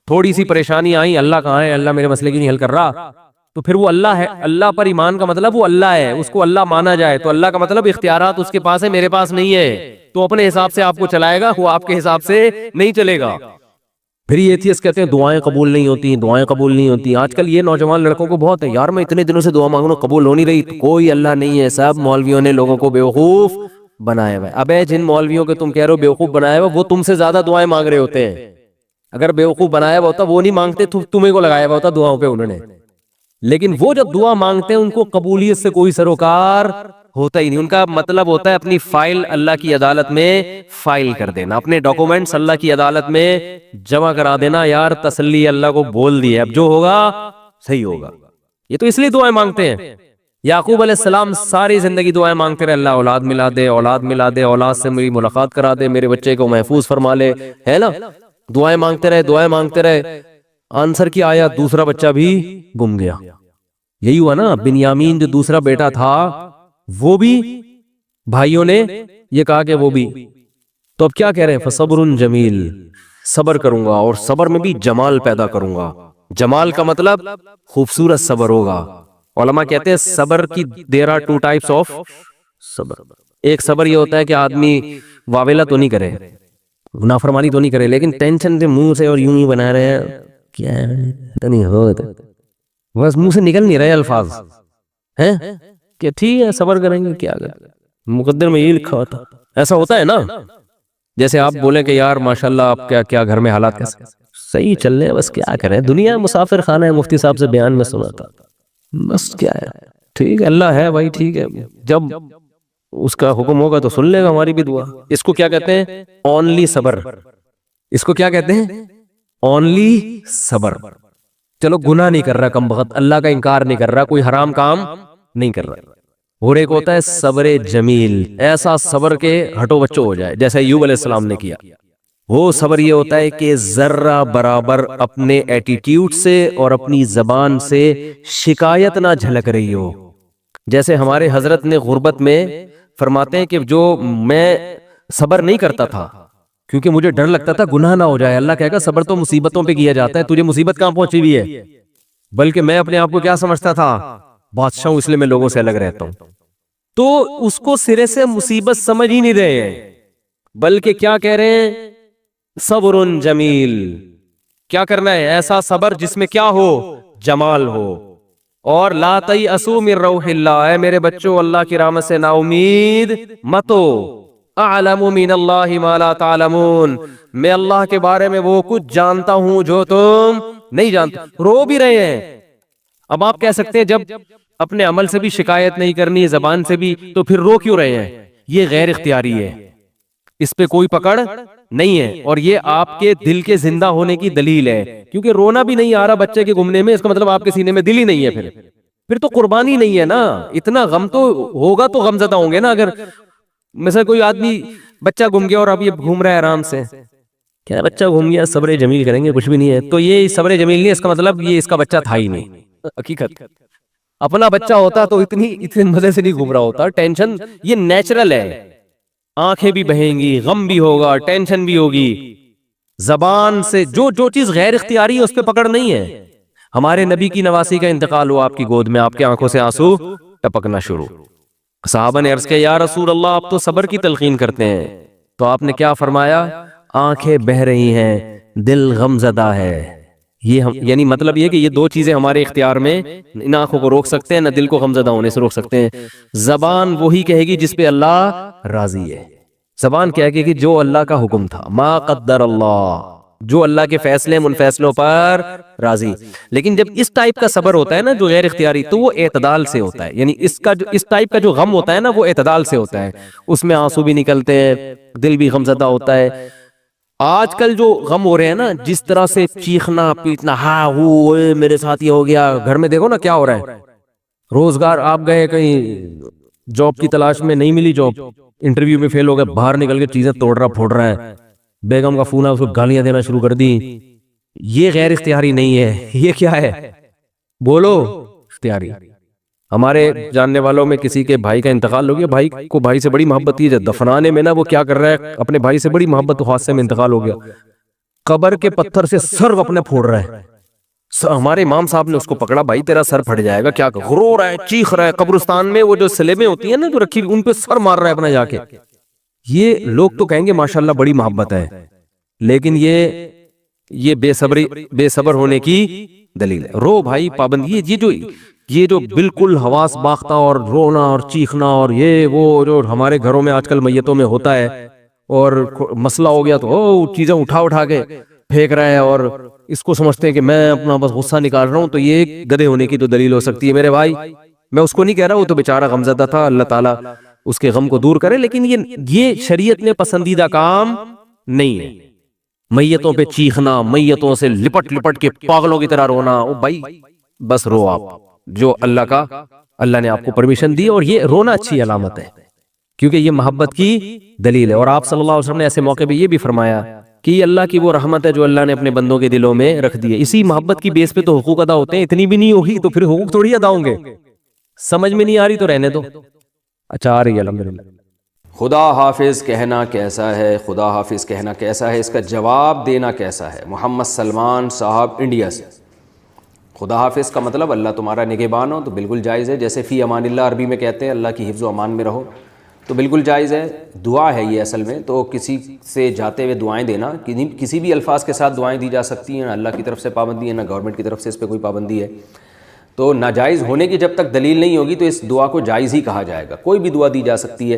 تھوڑی سی پریشانی آئی، اللہ کہاں ہے، اللہ میرے مسئلے کی نہیں حل کر رہا، تو پھر وہ اللہ ہے۔ اللہ پر ایمان کا مطلب وہ اللہ ہے، اس کو اللہ مانا جائے، تو اللہ کا مطلب اختیارات اس کے پاس ہے، میرے پاس نہیں ہے، تو اپنے حساب سے آپ کو چلائے گا، وہ آپ کے حساب سے نہیں چلے گا۔ پھر یہ ایتھیسٹ کہتے ہیں دعائیں قبول نہیں ہوتی، دعائیں قبول نہیں ہوتی۔ آج کل یہ نوجوان لڑکوں کو بہت ہے، یار میں اتنے دنوں سے دعا مانگ رہا ہوں قبول ہو نہیں رہی، کوئی اللہ نہیں ہے، سب مولویوں نے لوگوں کو بیوقوف بنایا ہوا ہے۔ ابے جن مولویوں کے تم کہہ رہے ہو بیوقوف بنایا ہوا، وہ تم سے زیادہ دعائیں مانگ رہے ہوتے ہیں۔ اگر بیوقوف بنایا ہوا ہوتا وہ نہیں مانگتے، تمہیں کو لگایا ہوا ہوتا دعاؤں پہ انہوں نے۔ لیکن وہ جب دعا مانگتے ہیں ان کو قبولیت سے کوئی سروکار ہوتا ہی نہیں، ان کا مطلب ہوتا ہے اپنی فائل اللہ کی عدالت میں فائل کر دینا، اپنے ڈاکومنٹس اللہ کی عدالت میں جمع کرا دینا، یار تسلی اللہ کو بول دی ہے، اب جو ہوگا صحیح ہوگا۔ یہ تو اس لیے دعائیں مانگتے ہیں۔ یعقوب علیہ السلام ساری زندگی دعائیں مانگتے رہے، اللہ اولاد ملا دے، اولاد ملا دے، اولاد سے میری ملاقات کرا دے، میرے بچے کو محفوظ فرما لے، ہے نا؟ دعائیں مانگتے رہے، دعائیں مانگتے رہے، آنسر کی آیا، دوسرا بچہ بھی گم گیا۔ یہی ہوا نا، بنیامین جو دوسرا بیٹا تھا وہ بھی بھائیوں نے یہ کہا کہ وہ بھی، تو اب کیا کہہ رہے ہیں، فصبر جمیل، صبر کروں گا اور صبر میں بھی جمال پیدا کروں گا۔ جمال کا مطلب خوبصورت صبر ہوگا۔ علماء کہتے ہیں صبر کی there are 2 types of صبر۔ ایک صبر یہ ہوتا ہے کہ آدمی واویلا تو نہیں کرے، نافرمانی تو نہیں کرے، لیکن ٹینشن سے منہ سے اور یوں ہی بنا رہے ہیں، کیا ہے نہیں ہوتا، بس منہ سے نکل نہیں رہے الفاظ، ہیں کہ ٹھیک ہے صبر کریں گے، کیا کریں، مقدر میں یہ لکھا ہوتا، ایسا ہوتا ہے نا۔ جیسے آپ بولیں کہ یار ماشاءاللہ آپ کیا گھر میں حالات کیسے، صحیح چل رہے ہیں، بس کیا کریں، دنیا مسافر خانہ ہے، مفتی صاحب سے بیان میں سنا تھا، بس کیا ہے، ٹھیک ہے اللہ ہے بھائی، ٹھیک ہے، جب اس کا حکم ہوگا تو سن لے گا ہماری بھی دعا. اس کو کیا کہتے ہیں؟ اونلی صبر. اس کو کیا کہتے ہیں؟ اونلی صبر. چلو گناہ نہیں کر رہا کم بخت, اللہ کا انکار نہیں کر رہا, کوئی حرام کام نہیں کر رہا. اور ایک ہوتا ہے صبر جمیل, ایسا صبر کے ہٹو بچو ہو جائے جیسے ایوب علیہ السلام نے کیا. وہ صبر یہ ہوتا ہے کہ ذرہ برابر اپنے ایٹیٹیوڈ سے اور اپنی زبان سے شکایت نہ جھلک رہی ہو. جیسے ہمارے حضرت نے غربت میں فرماتے ہیں کہ جو میں صبر نہیں کرتا تھا کیونکہ مجھے ڈر لگتا تھا گناہ نہ ہو جائے. اللہ کہے گا صبر تو مصیبتوں پہ کیا جاتا ہے, تجھے مصیبت کہاں پہنچی ہوئی ہے؟ بلکہ میں اپنے آپ کو کیا سمجھتا تھا؟ بادشاہ ہوں, اس لیے میں لوگوں سے الگ رہتا ہوں. تو اس کو سرے سے مصیبت سمجھ ہی نہیں رہے ہیں, بلکہ کیا کہہ رہے ہیں؟ صبر جمیل. کیا کرنا ہے؟ ایسا صبر جس میں کیا ہو؟ جمال ہو. اور لا تیأسوا من روح اللہ, اے میرے بچوں اللہ کی رحمت سے نا امید مت ہو. اعلم من اللہ ما لا تعلمون, میں اللہ کے بارے میں وہ کچھ جانتا ہوں جو تم نہیں جانتے. رو بھی رہے ہیں. اب آپ کہہ سکتے ہیں جب اپنے عمل سے بھی شکایت نہیں کرنی, زبان سے بھی, تو پھر رو کیوں رہے ہیں؟ یہ غیر اختیاری ہے, اس پہ کوئی پکڑ نہیں ہے, اور یہ آپ کے دل کے زندہ ہونے کی دلیل ہے. کیونکہ رونا بھی نہیں آ رہا بچے کے گمنے میں, اس کا مطلب آپ کے سینے میں دل ہی نہیں ہے. پھر تو قربانی نہیں ہے نا. اتنا غم تو ہوگا تو غم زدہ ہوں گے نا. اگر مثلا کوئی آدمی بچہ گم گیا اور اب یہ گھوم رہا ہے آرام سے, کیا بچہ گھوم گیا صبر جمیل کریں گے, کچھ بھی نہیں ہے, تو یہ صبر جمیل نہیں, اس کا مطلب یہ اس کا بچہ تھا ہی نہیں. حقیقت اپنا بچہ ہوتا تو اتنے مزے سے نہیں گھوم رہا ہوتا. ٹینشن یہ نیچرل ہے, آنکھیں بھی بہیں گی, غم بھی ہوگا, ٹینشن بھی ہوگی. زبان سے جو چیز غیر اختیاری ہے اس پہ پکڑ نہیں ہے. ہمارے نبی کی نواسی کا انتقال ہوا آپ کی گود میں, آپ کی آنکھوں سے آنسو ٹپکنا شروع. صحابہ نے عرض کیا یا رسول اللہ آپ تو صبر کی تلقین کرتے ہیں. تو آپ نے کیا فرمایا؟ آنکھیں بہہ رہی ہیں, دل غم زدہ ہے. یہ یعنی مطلب یہ کہ یہ دو چیزیں ہمارے اختیار میں, ان آنکھوں کو روک سکتے ہیں, نہ دل کو غم زدہ ہونے سے روک سکتے ہیں. زبان وہی کہے گی جس پہ اللہ راضی ہے. زبان کیا کہے گی؟ جو اللہ کا حکم تھا, ما قدر اللہ, جو اللہ کے فیصلے ان فیصلوں پر راضی. لیکن جب اس ٹائپ کا صبر ہوتا ہے نا جو غیر اختیاری, تو وہ اعتدال سے ہوتا ہے. یعنی اس ٹائپ کا جو غم ہوتا ہے نا وہ اعتدال سے ہوتا ہے, اس میں آنسو بھی نکلتے ہیں, دل بھی غم زدہ ہوتا ہے. آج کل جو غم ہو رہے ہیں نا, جس طرح سے چیخنا پیٹنا, ہاں وہ میرے ساتھ یہ ہو گیا, گھر میں دیکھو نا کیا ہو رہا ہے. روزگار آپ گئے کہیں جاب کی تلاش میں, نہیں ملی جاب, انٹرویو میں فیل ہو گئے, باہر نکل کے چیزیں توڑ رہا پھوڑ رہا ہے, بیگم کا فون ہے اس کو گالیاں دینا شروع کر دی. یہ غیر اختیاری نہیں ہے, یہ کیا ہے؟ بولو اختیاری. ہمارے جاننے والوں میں کسی کے بھائی کا انتقال ہو گیا, بھائی کو بھائی سے بڑی محبت تھی, دفنانے میں نا وہ کیا کر رہا ہے, اپنے بھائی سے بڑی محبت, حادثے میں انتقال ہو گیا, قبر کے پتھر سے سر اپنے پھوڑ رہا ہے. ہمارے امام صاحب نے اس کو پکڑا, بھائی تیرا سر پھٹ جائے گا, کیا رو رہا ہے, چیخ رہا ہے. قبرستان میں وہ جو سلیبیں ہوتی ہیں نا جو رکھی, ان پہ سر مار رہا ہے اپنا جا کے. یہ لوگ تو کہیں گے ماشاءاللہ بڑی محبت ہے, لیکن یہ بے صبر ہونے کی دلیل ہے. رو بھائی پابندی, یہ جو بالکل حواس باختہ اور رونا اور چیخنا اور یہ وہ جو ہمارے گھروں میں آج کل میتوں میں ہوتا ہے, اور مسئلہ ہو گیا تو چیزیں اٹھا کے پھینک رہا ہے, اور اس کو سمجھتے ہیں کہ میں اپنا بس غصہ نکال رہا ہوں, تو یہ گدھے ہونے کی تو دلیل ہو سکتی ہے. میرے بھائی میں اس کو نہیں کہہ رہا, وہ تو بیچارہ غمزدہ تھا, اللہ تعالیٰ اس کے غم کو دور کرے, لیکن یہ شریعت میں پسندیدہ کام نہیں ہے. میتوں پہ چیخنا, میتوں سے لپٹ کے پاگلوں کی طرح رونا, او بھائی بس رو آپ, جو اللہ نے آپ کو پرمیشن دی, اور یہ رونا اچھی علامت ہے کیونکہ یہ محبت کی دلیل ہے. اور آپ صلی اللہ علیہ وسلم نے ایسے موقع پہ یہ بھی فرمایا کہ یہ اللہ کی وہ رحمت ہے جو اللہ نے اپنے بندوں کے دلوں میں رکھ دی ہے. اسی محبت کی بیس پہ تو حقوق ادا ہوتے ہیں, اتنی بھی نہیں ہوگی تو پھر حقوق تھوڑی ادا ہوں گے. سمجھ میں نہیں آ رہی تو رہنے دو. اچھا آ رہی ہے الحمدللہ. خدا حافظ کہنا کیسا ہے, خدا حافظ کہنا کیسا ہے, اس کا جواب دینا کیسا ہے؟ محمد سلمان صاحب انڈیا سے. خدا حافظ کا مطلب اللہ تمہارا نگہبان ہو, تو بالکل جائز ہے. جیسے فی امان اللہ عربی میں کہتے ہیں اللہ کی حفظ و امان میں رہو, تو بالکل جائز ہے. دعا ہے یہ اصل میں, تو کسی سے جاتے ہوئے دعائیں دینا, کسی بھی الفاظ کے ساتھ دعائیں دی جا سکتی ہیں, نہ اللہ کی طرف سے پابندی ہے نہ گورنمنٹ کی طرف سے اس پہ کوئی پابندی ہے. تو ناجائز ہونے کی جب تک دلیل نہیں ہوگی تو اس دعا کو جائز ہی کہا جائے گا. کوئی بھی دعا دی جا سکتی ہے.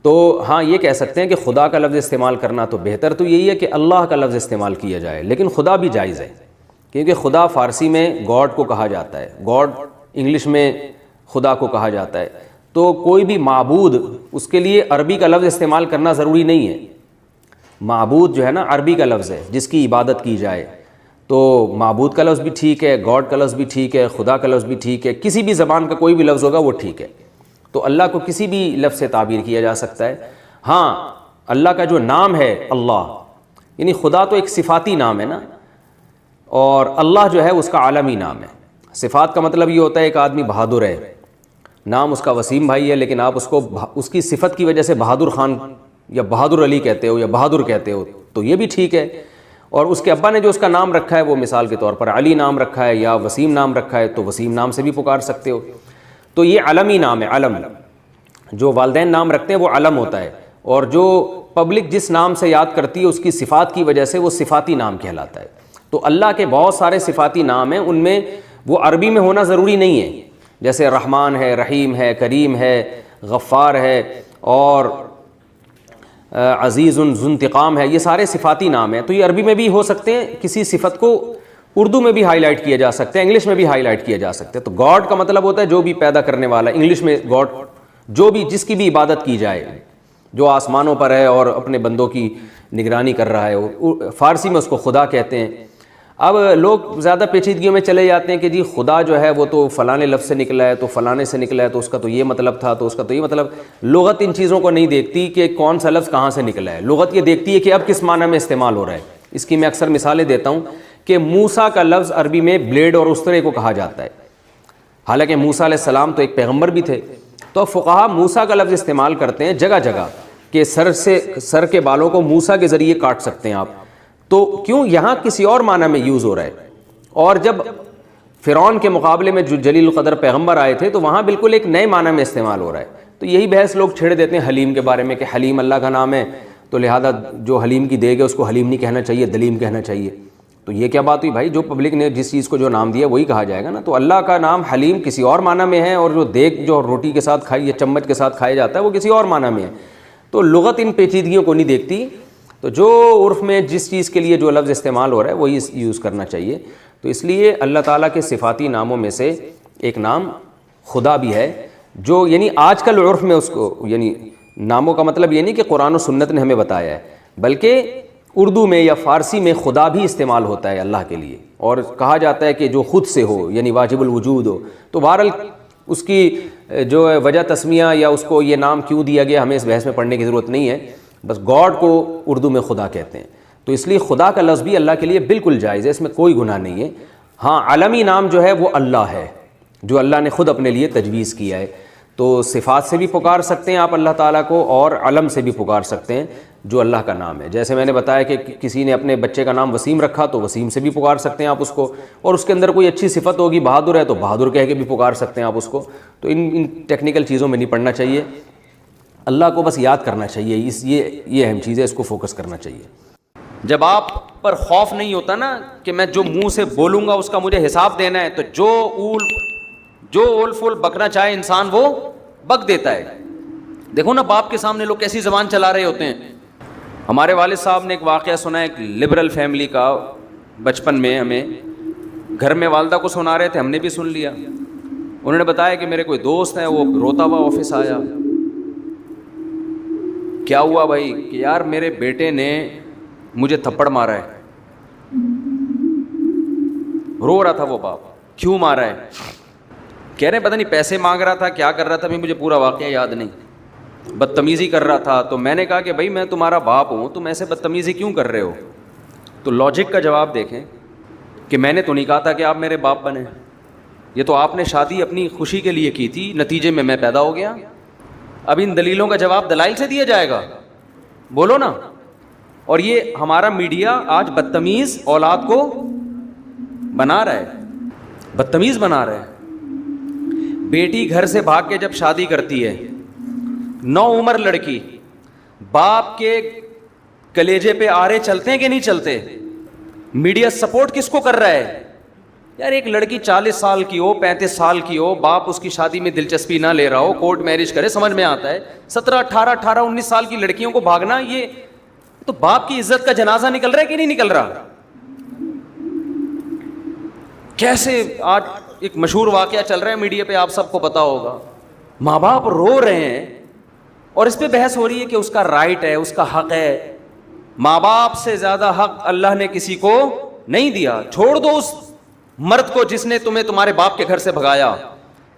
تو ہاں یہ کہہ سکتے ہیں کہ خدا کا لفظ استعمال کرنا تو بہتر تو یہی ہے کہ اللہ کا لفظ استعمال کیا جائے, لیکن خدا بھی جائز ہے, کیونکہ خدا فارسی میں گاڈ کو کہا جاتا ہے, گاڈ انگلش میں خدا کو کہا جاتا ہے. تو کوئی بھی معبود اس کے لیے عربی کا لفظ استعمال کرنا ضروری نہیں ہے. معبود جو ہے نا عربی کا لفظ ہے جس کی عبادت کی جائے. تو معبود کا لفظ بھی ٹھیک ہے, گاڈ کا لفظ بھی ٹھیک ہے, خدا کا لفظ بھی ٹھیک ہے, کسی بھی زبان کا کوئی بھی لفظ ہوگا وہ ٹھیک ہے. تو اللہ کو کسی بھی لفظ سے تعبیر کیا جا سکتا ہے. ہاں اللہ کا جو نام ہے اللہ, یعنی خدا تو ایک صفاتی نام ہے نا, اور اللہ جو ہے اس کا عالمی نام ہے. صفات کا مطلب یہ ہوتا ہے ایک آدمی بہادر ہے, نام اس کا وسیم بھائی ہے, لیکن آپ اس کو اس کی صفت کی وجہ سے بہادر خان یا بہادر علی کہتے ہو یا بہادر کہتے ہو, تو یہ بھی ٹھیک ہے. اور اس کے ابا نے جو اس کا نام رکھا ہے وہ مثال کے طور پر علی نام رکھا ہے یا وسیم نام رکھا ہے, تو وسیم نام سے بھی پکار سکتے ہو. تو یہ علمی نام ہے. علم جو والدین نام رکھتے ہیں وہ علم ہوتا ہے, اور جو پبلک جس نام سے یاد کرتی ہے اس کی صفات کی وجہ سے وہ صفاتی نام کہلاتا ہے. تو اللہ کے بہت سارے صفاتی نام ہیں, ان میں وہ عربی میں ہونا ضروری نہیں ہے. جیسے رحمان ہے, رحیم ہے, کریم ہے, غفار ہے, اور عزیز ذو انتقام ہے, یہ سارے صفاتی نام ہیں. تو یہ عربی میں بھی ہو سکتے ہیں, کسی صفت کو اردو میں بھی ہائی لائٹ کیا جا سکتا ہے, انگلش میں بھی ہائی لائٹ کیا جا سکتا ہے. تو گاڈ کا مطلب ہوتا ہے جو بھی پیدا کرنے والا, انگلش میں گاڈ جو بھی جس کی بھی عبادت کی جائے, جو آسمانوں پر ہے اور اپنے بندوں کی نگرانی کر رہا ہے. فارسی میں اس کو خدا کہتے ہیں. اب لوگ زیادہ پیچیدگیوں میں چلے جاتے ہیں کہ جی خدا جو ہے وہ تو فلانے لفظ سے نکلا ہے, تو فلانے سے نکلا ہے, تو اس کا تو یہ مطلب تھا, تو اس کا تو یہ مطلب. لغت ان چیزوں کو نہیں دیکھتی کہ کون سا لفظ کہاں سے نکلا ہے. لغت یہ دیکھتی ہے کہ اب کس معنی میں استعمال ہو رہا ہے. اس کی میں اکثر مثالیں دیتا ہوں کہ موسیٰ کا لفظ عربی میں بلیڈ اور استرے کو کہا جاتا ہے, حالانکہ موسیٰ علیہ السلام تو ایک پیغمبر بھی تھے. تو فقہا موسیٰ کا لفظ استعمال کرتے ہیں جگہ جگہ کہ سر کے بالوں کو موسیٰ کے ذریعے کاٹ سکتے ہیں آپ. تو کیوں یہاں کسی اور معنی میں یوز ہو رہا ہے, اور جب فرعون کے مقابلے میں جو جلیل القدر پیغمبر آئے تھے تو وہاں بالکل ایک نئے معنی میں استعمال ہو رہا ہے. تو یہی بحث لوگ چھیڑ دیتے ہیں حلیم کے بارے میں کہ حلیم اللہ کا نام ہے, تو لہذا جو حلیم کی دے گا اس کو حلیم نہیں کہنا چاہیے, دلیم کہنا چاہیے. تو یہ کیا بات ہوئی بھائی, جو پبلک نے جس چیز کو جو نام دیا وہی کہا جائے گا نا. تو اللہ کا نام حلیم کسی اور معنی میں ہے, اور جو دیگ جو روٹی کے ساتھ کھائی یا چمچ کے ساتھ کھایا جاتا ہے وہ کسی اور معنی میں ہے. تو لغت ان پیچیدگیوں کو نہیں دیکھتی. تو جو عرف میں جس چیز کے لیے جو لفظ استعمال ہو رہا ہے وہی یوز کرنا چاہیے. تو اس لیے اللہ تعالیٰ کے صفاتی ناموں میں سے ایک نام خدا بھی ہے, جو یعنی آج کل عرف میں اس کو یعنی ناموں کا مطلب یہ نہیں کہ قرآن و سنت نے ہمیں بتایا ہے, بلکہ اردو میں یا فارسی میں خدا بھی استعمال ہوتا ہے اللہ کے لیے, اور کہا جاتا ہے کہ جو خود سے ہو یعنی واجب الوجود ہو. تو بہرحال اس کی جو وجہ تسمیہ یا اس کو یہ نام کیوں دیا گیا ہمیں اس بحث میں پڑھنے کی ضرورت نہیں ہے, بس گاڈ کو اردو میں خدا کہتے ہیں. تو اس لیے خدا کا لفظ بھی اللہ کے لیے بالکل جائز ہے, اس میں کوئی گناہ نہیں ہے. ہاں عالمی نام جو ہے وہ اللہ ہے, جو اللہ نے خود اپنے لیے تجویز کیا ہے. تو صفات سے بھی پکار سکتے ہیں آپ اللہ تعالیٰ کو, اور علم سے بھی پکار سکتے ہیں جو اللہ کا نام ہے. جیسے میں نے بتایا کہ کسی نے اپنے بچے کا نام وسیم رکھا تو وسیم سے بھی پکار سکتے ہیں آپ اس کو, اور اس کے اندر کوئی اچھی صفت ہوگی, بہادر ہے تو بہادر کہہ کے بھی پکار سکتے ہیں آپ اس کو. تو ان ٹیکنیکل چیزوں میں نہیں پڑھنا چاہیے, اللہ کو بس یاد کرنا چاہیے. یہ اہم چیز ہے, اس کو فوکس کرنا چاہیے. جب آپ پر خوف نہیں ہوتا نا کہ میں جو منہ سے بولوں گا اس کا مجھے حساب دینا ہے, تو جو اول فول بکنا چاہے انسان وہ بک دیتا ہے. دیکھو نا باپ کے سامنے لوگ کیسی زبان چلا رہے ہوتے ہیں. ہمارے والد صاحب نے ایک واقعہ سنا ہے, ایک لبرل فیملی کا, بچپن میں ہمیں گھر میں والدہ کو سنا رہے تھے, ہم نے بھی سن لیا. انہوں نے بتایا کہ میرے کوئی دوست ہیں, وہ روتا ہوا آفس آیا. کیا ہوا بھائی؟ کہ یار میرے بیٹے نے مجھے تھپڑ مارا ہے. رو رہا تھا وہ باپ. کیوں مارا ہے؟ کہہ رہے پتہ نہیں پیسے مانگ رہا تھا, کیا کر رہا تھا, مجھے پورا واقعہ یاد نہیں, بدتمیزی کر رہا تھا. تو میں نے کہا کہ بھائی میں تمہارا باپ ہوں, تم ایسے بدتمیزی کیوں کر رہے ہو؟ تو لاجک کا جواب دیکھیں کہ میں نے تو نہیں کہا تھا کہ آپ میرے باپ بنیں, یہ تو آپ نے شادی اپنی خوشی کے لیے کی تھی, نتیجے میں پیدا ہو گیا. اب ان دلیلوں کا جواب دلائل سے دیا جائے گا؟ بولو نا. اور یہ ہمارا میڈیا آج بدتمیز اولاد کو بنا رہا ہے, بدتمیز بنا رہا ہے. بیٹی گھر سے بھاگ کے جب شادی کرتی ہے, 9 عمر لڑکی, باپ کے کلیجے پہ آرے چلتے ہیں کہ نہیں چلتے؟ میڈیا سپورٹ کس کو کر رہا ہے؟ یار ایک لڑکی 40 سال کی ہو, 35 سال کی ہو, باپ اس کی شادی میں دلچسپی نہ لے رہا ہو, کورٹ میرج کرے, سمجھ میں آتا ہے. 17, 18, 19 سال کی لڑکیوں کو بھاگنا, یہ تو باپ کی عزت کا جنازہ نکل رہا ہے کہ نہیں نکل رہا؟ کیسے آج ایک مشہور واقعہ چل رہا ہے میڈیا پہ, آپ سب کو پتا ہوگا. ماں باپ رو رہے ہیں اور اس پہ بحث ہو رہی ہے کہ اس کا رائٹ ہے, اس کا حق ہے. ماں باپ سے زیادہ حق اللہ نے کسی کو نہیں دیا. چھوڑ دو اس مرد کو جس نے تمہیں تمہارے باپ کے گھر سے بھگایا.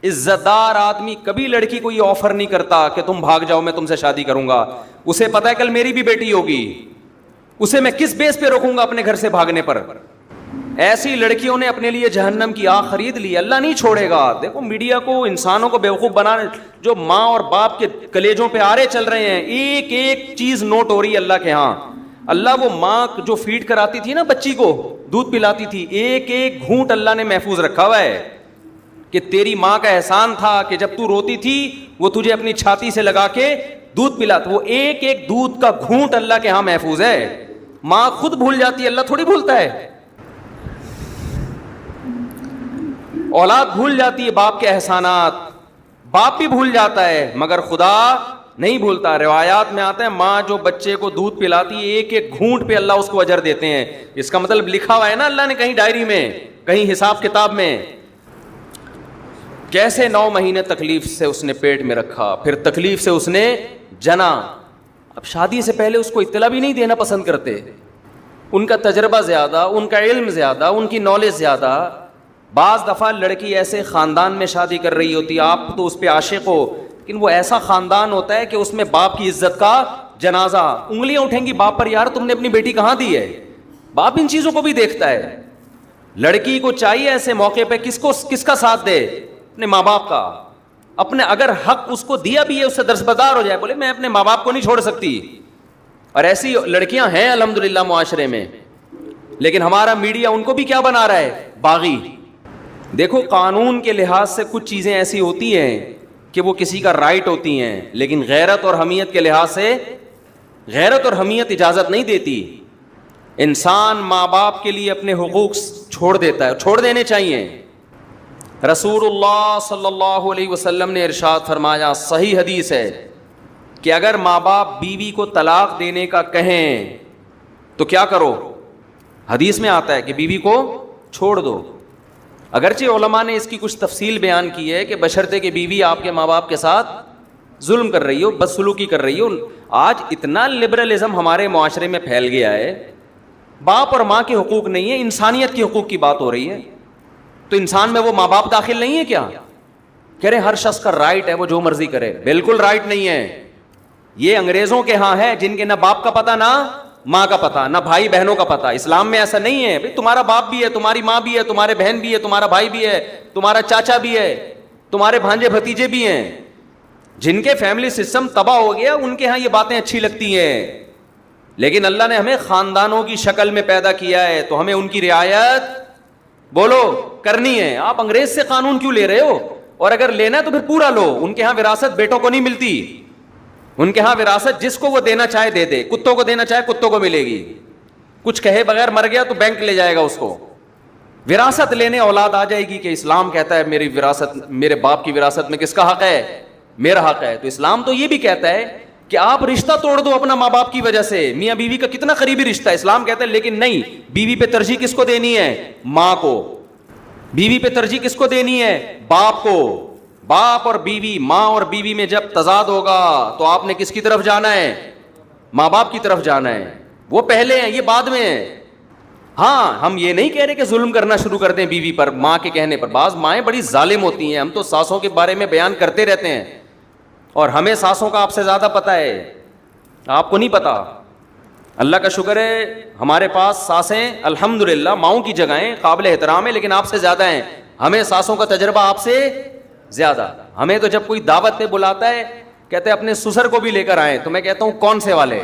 عزت دار آدمی کبھی لڑکی کو یہ آفر نہیں کرتا کہ تم بھاگ جاؤ میں تم سے شادی کروں گا. اسے پتا ہے کل میری بھی بیٹی ہوگی, اسے میں کس بیس پہ روکوں گا اپنے گھر سے بھاگنے پر. ایسی لڑکیوں نے اپنے لیے جہنم کی آگ خرید لی. اللہ نہیں چھوڑے گا. دیکھو میڈیا کو انسانوں کو بیوقوف بنانے, جو ماں اور باپ کے کلیجوں پہ آرے چل رہے ہیں, ایک ایک چیز نوٹ ہو رہی ہے اللہ کے ہاں. اللہ وہ ماں جو فیڈ کراتی تھی نا بچی کو, دودھ پلاتی تھی, ایک ایک گھونٹ اللہ نے محفوظ رکھا ہوا ہے کہ تیری ماں کا احسان تھا کہ جب تو روتی تھی وہ تجھے اپنی چھاتی سے لگا کے دودھ پلاتا. وہ ایک ایک دودھ کا گھونٹ اللہ کے ہاں محفوظ ہے. ماں خود بھول جاتی ہے, اللہ تھوڑی بھولتا ہے. اولاد بھول جاتی ہے باپ کے احسانات, باپ بھی بھول جاتا ہے مگر خدا نہیں بھولتا. روایات میں آتا ہے ماں جو بچے کو دودھ پلاتی ہے ایک ایک گھونٹ پہ اللہ اس کو اجر دیتے ہیں. اس کا مطلب لکھا ہوا ہے نا اللہ نے کہیں ڈائری میں, کہیں حساب کتاب میں. کیسے 9 مہینے تکلیف سے اس نے پیٹ میں رکھا, پھر تکلیف سے اس نے جنا. اب شادی سے پہلے اس کو اطلاع بھی نہیں دینا پسند کرتے. ان کا تجربہ زیادہ, ان کا علم زیادہ, ان کی نالج زیادہ. بعض دفعہ لڑکی ایسے خاندان میں شادی کر رہی ہوتی, آپ تو اس پہ عاشق ہو, لیکن وہ ایسا خاندان ہوتا ہے کہ اس میں باپ کی عزت کا جنازہ, انگلیاں اٹھیں گی باپ پر, یار تم نے اپنی بیٹی کہاں دی ہے. باپ ان چیزوں کو بھی دیکھتا ہے. لڑکی کو چاہیے ایسے موقع پہ کس کا ساتھ دے, اپنے ماں باپ کا. اپنے اگر حق اس کو دیا بھی ہے اس سے درسبدار ہو جائے, بولے میں اپنے ماں باپ کو نہیں چھوڑ سکتی. اور ایسی لڑکیاں ہیں الحمدللہ معاشرے میں, لیکن ہمارا میڈیا ان کو بھی کیا بنا رہا ہے, باغی. دیکھو قانون کے لحاظ سے کچھ چیزیں ایسی ہوتی ہیں کہ وہ کسی کا رائٹ ہوتی ہیں, لیکن غیرت اور حمیت کے لحاظ سے غیرت اور حمیت اجازت نہیں دیتی. انسان ماں باپ کے لیے اپنے حقوق چھوڑ دیتا ہے, چھوڑ دینے چاہیے. رسول اللہ صلی اللہ علیہ وسلم نے ارشاد فرمایا, صحیح حدیث ہے, کہ اگر ماں باپ بیوی کو طلاق دینے کا کہیں تو کیا کرو. حدیث میں آتا ہے کہ بیوی کو چھوڑ دو. اگرچہ علماء نے اس کی کچھ تفصیل بیان کی ہے کہ بشرطے کہ بیوی آپ کے ماں باپ کے ساتھ ظلم کر رہی ہو, بدسلوکی کر رہی ہو. آج اتنا لبرلزم ہمارے معاشرے میں پھیل گیا ہے, باپ اور ماں کے حقوق نہیں ہے, انسانیت کے حقوق کی بات ہو رہی ہے. تو انسان میں وہ ماں باپ داخل نہیں ہے کیا؟ کہہ رہے ہر شخص کا رائٹ ہے وہ جو مرضی کرے. بالکل رائٹ نہیں ہے. یہ انگریزوں کے ہاں ہے جن کے نہ باپ کا پتہ نہ ماں کا پتہ, نہ بھائی بہنوں کا پتہ. اسلام میں ایسا نہیں ہے. بھئی تمہارا باپ بھی ہے, تمہاری ماں بھی ہے, تمہارے بہن بھی ہے, تمہارا بھائی بھی ہے, تمہارا چاچا بھی ہے, تمہارے بھانجے بھتیجے بھی ہیں. جن کے فیملی سسٹم تباہ ہو گیا ان کے ہاں یہ باتیں اچھی لگتی ہیں, لیکن اللہ نے ہمیں خاندانوں کی شکل میں پیدا کیا ہے تو ہمیں ان کی رعایت بولو کرنی ہے. آپ انگریز سے قانون کیوں لے رہے ہو؟ اور اگر لینا ہے تو پھر پورا لو. ان کے ہاں وراثت بیٹوں کو نہیں ملتی. ان کے ہاں وراثت جس کو وہ دینا چاہے دے دے. کتوں کو دینا چاہے کتوں کو ملے گی. کچھ کہے بغیر مر گیا تو بینک لے جائے گا اس کو. وراثت لینے اولاد آ جائے گی کہ اسلام کہتا ہے میری وراثت, میرے باپ کی وراثت میں کس کا حق ہے, میرا حق ہے. تو اسلام تو یہ بھی کہتا ہے کہ آپ رشتہ توڑ دو اپنا ماں باپ کی وجہ سے. میاں بیوی کا کتنا قریبی رشتہ ہے, اسلام کہتا ہے لیکن نہیں, بیوی پہ ترجیح کس کو دینی ہے, ماں کو. بیوی پہ ترجیح کس کو دینی ہے, باپ کو. باپ اور بیوی, ماں اور بیوی میں جب تضاد ہوگا تو آپ نے کس کی طرف جانا ہے, ماں باپ کی طرف جانا ہے. وہ پہلے ہیں, یہ بعد میں ہیں. ہاں ہم یہ نہیں کہہ رہے کہ ظلم کرنا شروع کر دیں بیوی پر ماں کے کہنے پر. بعض مائیں بڑی ظالم ہوتی ہیں. ہم تو ساسوں کے بارے میں بیان کرتے رہتے ہیں اور ہمیں ساسوں کا آپ سے زیادہ پتہ ہے, آپ کو نہیں پتا. اللہ کا شکر ہے ہمارے پاس ساسیں الحمدللہ ماؤں کی جگہیں قابل احترام ہے, لیکن آپ سے زیادہ ہیں. ہمیں ساسوں کا تجربہ آپ سے زیادہ. ہمیں تو جب کوئی دعوت پہ بلاتا ہے کہتے ہیں اپنے سسر کو بھی لے کر آئیں, تو میں کہتا ہوں کون سے والے.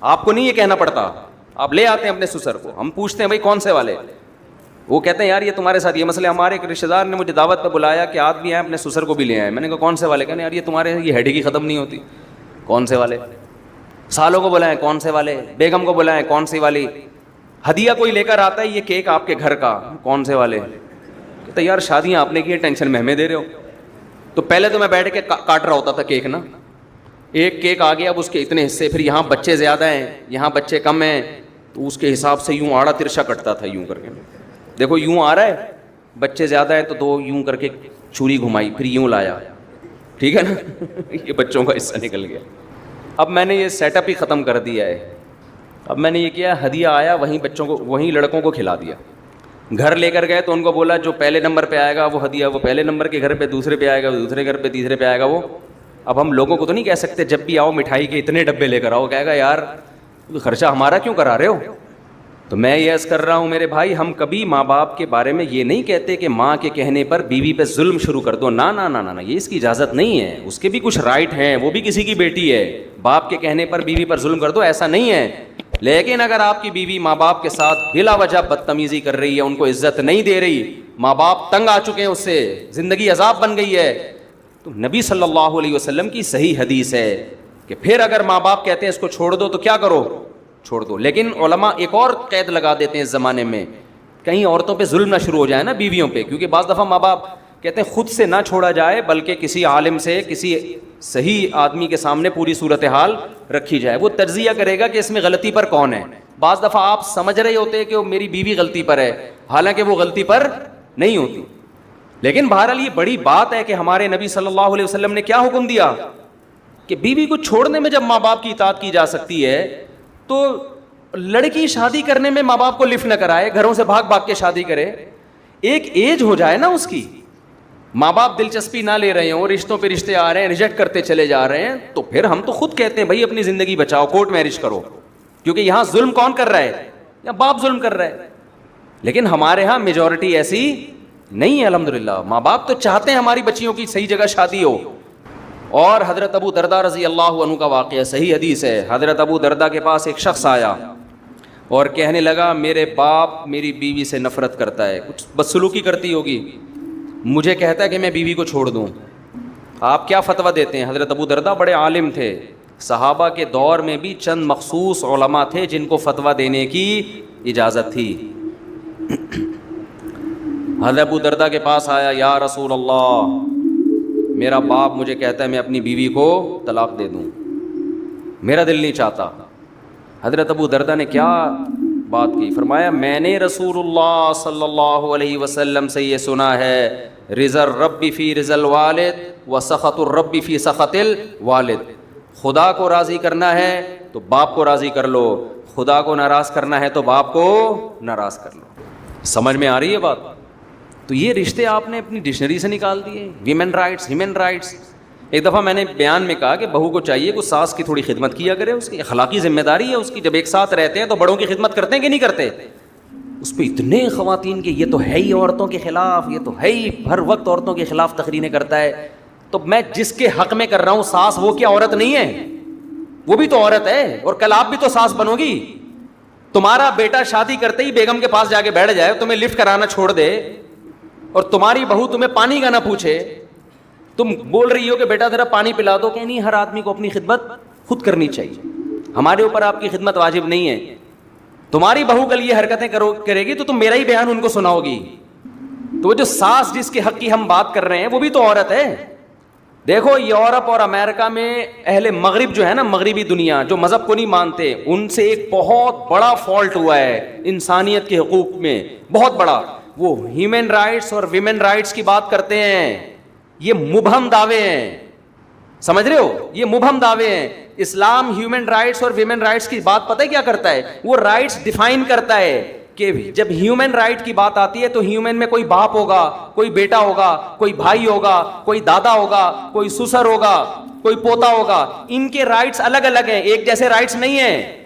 آپ کو نہیں یہ کہنا پڑتا, آپ لے آتے ہیں اپنے سسر کو. ہم پوچھتے ہیں بھائی کون سے والے, وہ کہتے ہیں یار یہ تمہارے ساتھ یہ مسئلہ. ہمارے ایک رشتہ دار نے مجھے دعوت پہ بلایا کہ آدمی آئے اپنے سسر کو بھی لے آئے. میں نے کہا کون سے والے؟ کہنے یار یہ تمہارے یہ ہیڈی کی ختم نہیں ہوتی. کون سے والے؟ سالوں کو بلائیں, کون سے والے؟ بیگم کو بلائیں, کون سی والی؟ ہدیہ کوئی لے کر آتا ہے یہ کیک آپ کے گھر کا, کون سے والے؟ کہتے یار شادیاں آپ نے کی, ٹینشن میں ہمیں دے رہے ہو. تو پہلے تو میں بیٹھ کے کاٹ رہا ہوتا تھا کیک نا, ایک کیک آ گیا اب اس کے اتنے حصے, پھر یہاں بچے زیادہ ہیں یہاں بچے کم ہیں, تو اس کے حساب سے یوں آڑا ترشا کٹتا تھا یوں کر کے. دیکھو یوں آ رہا ہے, بچے زیادہ ہیں تو 2 یوں کر کے چھری گھمائی, پھر یوں لایا, ٹھیک ہے نا. یہ بچوں کا حصہ نکل گیا. اب میں نے یہ سیٹ اپ ہی ختم کر دیا ہے. اب میں نے یہ کیا, ہدیہ آیا وہیں بچوں کو, وہیں لڑکوں کو کھلا دیا. گھر لے کر گئے تو ان کو بولا جو پہلے نمبر پہ آئے گا وہ ہدیہ وہ پہلے نمبر کے گھر پہ, دوسرے پہ آئے گا وہ دوسرے گھر پہ, تیسرے پہ آئے گا وہ. اب ہم لوگوں کو تو نہیں کہہ سکتے جب بھی آؤ مٹھائی کے اتنے ڈبے لے کر آؤ, کہے گا یار خرچہ ہمارا کیوں کرا رہے ہو. تو میں یہ عرض کر رہا ہوں میرے بھائی, ہم کبھی ماں باپ کے بارے میں یہ نہیں کہتے کہ ماں کے کہنے پر بیوی پہ ظلم شروع کر دو. نا نا نا نا, یہ اس کی اجازت نہیں ہے. اس کے بھی کچھ رائٹ ہیں, وہ بھی کسی کی بیٹی ہے. باپ کے کہنے پر بیوی پر ظلم کر دو, ایسا نہیں ہے. لیکن اگر آپ کی بیوی ماں باپ کے ساتھ بلا وجہ بدتمیزی کر رہی ہے, ان کو عزت نہیں دے رہی, ماں باپ تنگ آ چکے ہیں اس سے, زندگی عذاب بن گئی ہے, تو نبی صلی اللہ علیہ وسلم کی صحیح حدیث ہے کہ پھر اگر ماں باپ کہتے ہیں اس کو چھوڑ دو تو کیا کرو, چھوڑ دو. لیکن علماء ایک اور قید لگا دیتے ہیں اس زمانے میں, کہیں عورتوں پہ ظلم نہ شروع ہو جائے نا بیویوں پہ, کیونکہ بعض دفعہ ماں باپ کہتے ہیں خود سے نہ چھوڑا جائے بلکہ کسی عالم سے, کسی صحیح آدمی کے سامنے پوری صورتحال رکھی جائے, وہ تجزیہ کرے گا کہ اس میں غلطی پر کون ہے. بعض دفعہ آپ سمجھ رہے ہوتے ہیں کہ وہ میری بیوی غلطی پر ہے, حالانکہ وہ غلطی پر نہیں ہوتی. لیکن بہرحال یہ بڑی بات ہے کہ ہمارے نبی صلی اللہ علیہ وسلم نے کیا حکم دیا کہ بیوی کو چھوڑنے میں جب ماں باپ کی اطاعت کی جا سکتی ہے تو لڑکی شادی کرنے میں ماں باپ کو لفٹ نہ کرائے, گھروں سے بھاگ بھاگ کے شادی کرے. ایک ایج ہو جائے نا اس کی, ماں باپ دلچسپی نہ لے رہے ہوں, رشتوں پہ رشتے آ رہے ہیں, ریجیکٹ کرتے چلے جا رہے ہیں, تو پھر ہم تو خود کہتے ہیں بھائی اپنی زندگی بچاؤ, کورٹ میرج کرو. کیونکہ یہاں ظلم کون کر رہا ہے, یا باپ ظلم کر رہا ہے. لیکن ہمارے ہاں میجورٹی ایسی نہیں ہے الحمدللہ. ماں باپ تو چاہتے ہیں ہماری بچیوں کی صحیح جگہ شادی ہو. اور حضرت ابو دردہ رضی اللہ عنہ کا واقعہ صحیح حدیث ہے. حضرت ابو دردہ کے پاس ایک شخص آیا اور کہنے لگا میرے باپ میری بیوی سے نفرت کرتا ہے, کچھ بدسلوکی کرتی ہوگی, مجھے کہتا ہے کہ میں بیوی کو چھوڑ دوں. آپ کیا فتویٰ دیتے ہیں؟ حضرت ابو دردہ بڑے عالم تھے, صحابہ کے دور میں بھی چند مخصوص علماء تھے جن کو فتویٰ دینے کی اجازت تھی. حضرت ابو دردہ کے پاس آیا, یا رسول اللہ میرا باپ مجھے کہتا ہے میں اپنی بیوی کو طلاق دے دوں, میرا دل نہیں چاہتا. حضرت ابو دردہ نے کیا بات کی؟ فرمایا میں نے رسول اللہ صلی اللہ علیہ وسلم سے یہ سنا ہے, رضا الرب فی رضا الوالد و سخط الرب فی سخط الوالد. خدا کو راضی کرنا ہے تو باپ کو راضی کر لو, خدا کو ناراض کرنا ہے تو باپ کو ناراض کر لو. سمجھ میں آ رہی ہے بات؟ تو یہ رشتے آپ نے اپنی ڈکشنری سے نکال دیے. Women rights, human rights. ایک دفعہ میں نے بیان میں کہا کہ بہو کو چاہیے کہ ساس کی تھوڑی خدمت کیا کرے, اس کی اخلاقی ذمہ داری ہے اس کی. جب ایک ساتھ رہتے ہیں تو بڑوں کی خدمت کرتے ہیں کہ نہیں کرتے؟ اس پہ اتنے خواتین کے یہ تو ہے ہی عورتوں کے خلاف, یہ تو ہے ہی ہر وقت عورتوں کے خلاف تقریریں کرتا ہے. تو میں جس کے حق میں کر رہا ہوں ساس, وہ کیا عورت نہیں ہے؟ وہ بھی تو عورت ہے, اور کل آپ بھی تو ساس بنو گی. تمہارا بیٹا شادی کرتے ہی بیگم کے پاس جا کے بیٹھ جائے, تمہیں لفٹ کرانا چھوڑ دے, اور تمہاری بہو تمہیں پانی کا نہ پوچھے, تم بول رہی ہو کہ بیٹا ذرا پانی پلا دو, کہ نہیں ہر آدمی کو اپنی خدمت خود کرنی چاہیے, ہمارے اوپر آپ کی خدمت واجب نہیں ہے. تمہاری بہو کل یہ حرکتیں کرے گی تو تم میرا ہی بیان ان کو سناؤ گی. تو وہ جو ساس جس کے حق کی ہم بات کر رہے ہیں وہ بھی تو عورت ہے. دیکھو یورپ اور امریکہ میں اہل مغرب جو ہے نا, مغربی دنیا جو مذہب کو نہیں مانتے, ان سے ایک بہت بڑا فالٹ ہوا ہے انسانیت کے حقوق میں, بہت بڑا. وہ ہیومن رائٹس اور ویمن رائٹس کی بات کرتے ہیں, یہ مبہم دعوے ہیں, سمجھ رہے ہو, یہ مبہم دعوے ہیں. اسلام ہیومن رائٹس اور ویمن رائٹس کی بات پتہ ہے کیا کرتا ہے؟ وہ رائٹس ڈیفائن کرتا ہے کہ جب ہیومن رائٹ کی بات آتی ہے تو ہیومن میں کوئی باپ ہوگا, کوئی بیٹا ہوگا, کوئی بھائی ہوگا, کوئی دادا ہوگا, کوئی سسر ہوگا, کوئی پوتا ہوگا. ان کے رائٹس الگ الگ ہیں, ایک جیسے رائٹس نہیں ہیں.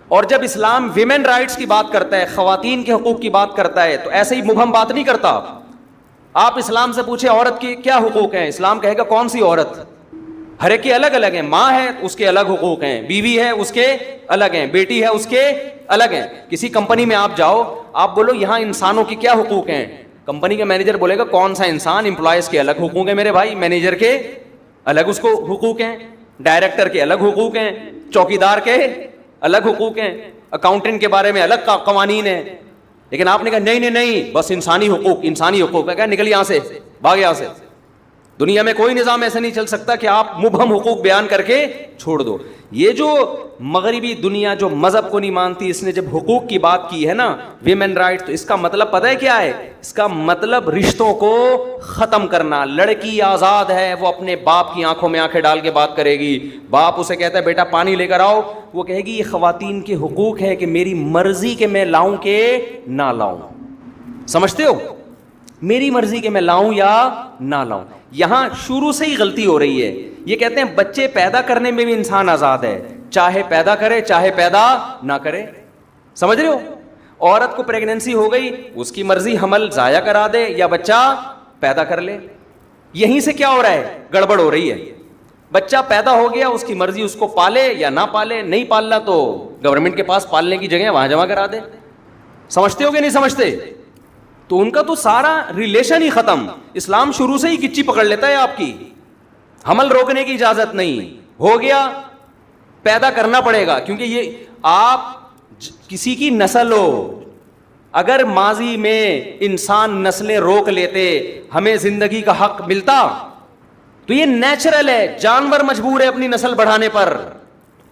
اور جب اسلام ویمن رائٹس کی بات کرتا ہے, خواتین کے حقوق کی بات کرتا ہے, تو ایسے ہی مبہم بات نہیں کرتا. آپ اسلام سے پوچھیں عورت کی کیا حقوق ہیں, اسلام کہے گا کون سی عورت؟ ہر ایک کے الگ الگ ہیں. ماں ہے اس کے الگ حقوق ہیں, بیوی ہے اس کے الگ ہیں, بیٹی ہے اس کے الگ ہیں. کسی کمپنی میں آپ جاؤ, آپ بولو یہاں انسانوں کی کیا حقوق ہیں, کمپنی کا مینیجر بولے گا کون سا انسان؟ امپلائز کے الگ حقوق ہیں میرے بھائی, مینیجر کے الگ اس کو حقوق ہیں, ڈائریکٹر کے الگ حقوق ہیں, چوکیدار کے الگ حقوق ہیں, اکاؤنٹنٹ کے بارے میں الگ قوانین ہیں. لیکن آپ نے کہا نہیں نہیں نہیں, بس انسانی حقوق, انسانی حقوق ہے. کہا نکل یہاں سے, بھاگ یہاں سے. دنیا میں کوئی نظام ایسا نہیں چل سکتا کہ آپ مبہم حقوق بیان کر کے چھوڑ دو. یہ جو مغربی دنیا جو مذہب کو نہیں مانتی, اس نے جب حقوق کی بات کی ہے نا, ویمن رائٹ, تو اس کا مطلب پتہ ہے کیا ہے؟ اس کا مطلب رشتوں کو ختم کرنا. لڑکی آزاد ہے, وہ اپنے باپ کی آنکھوں میں آنکھیں ڈال کے بات کرے گی. باپ اسے کہتا ہے بیٹا پانی لے کر آؤ, وہ کہے گی یہ خواتین کے حقوق ہے کہ میری مرضی کہ میں لاؤں کہ نہ لاؤں. سمجھتے ہو؟ میری مرضی کہ میں لاؤں یا نہ لاؤں. یہاں شروع سے ہی غلطی ہو رہی ہے. یہ کہتے ہیں بچے پیدا کرنے میں بھی انسان آزاد ہے, چاہے پیدا کرے چاہے پیدا نہ کرے. سمجھ رہے ہو؟ عورت کو پریگننسی ہو گئی, اس کی مرضی حمل ضائع کرا دے یا بچہ پیدا کر لے. یہیں سے کیا ہو رہا ہے؟ گڑبڑ ہو رہی ہے. بچہ پیدا ہو گیا, اس کی مرضی اس کو پالے یا نہ پالے, نہیں پالنا تو گورنمنٹ کے پاس پالنے کی جگہ وہاں جمع کرا دے. سمجھتے ہو کہ نہیں سمجھتے؟ تو ان کا تو سارا ریلیشن ہی ختم. اسلام شروع سے ہی کچی پکڑ لیتا ہے آپ کی. حمل روکنے کی اجازت نہیں, ہو گیا پیدا کرنا پڑے گا, کیونکہ یہ آپ کسی کی نسل ہو. اگر ماضی میں انسان نسلیں روک لیتے, ہمیں زندگی کا حق ملتا, تو یہ نیچرل ہے. جانور مجبور ہے اپنی نسل بڑھانے پر,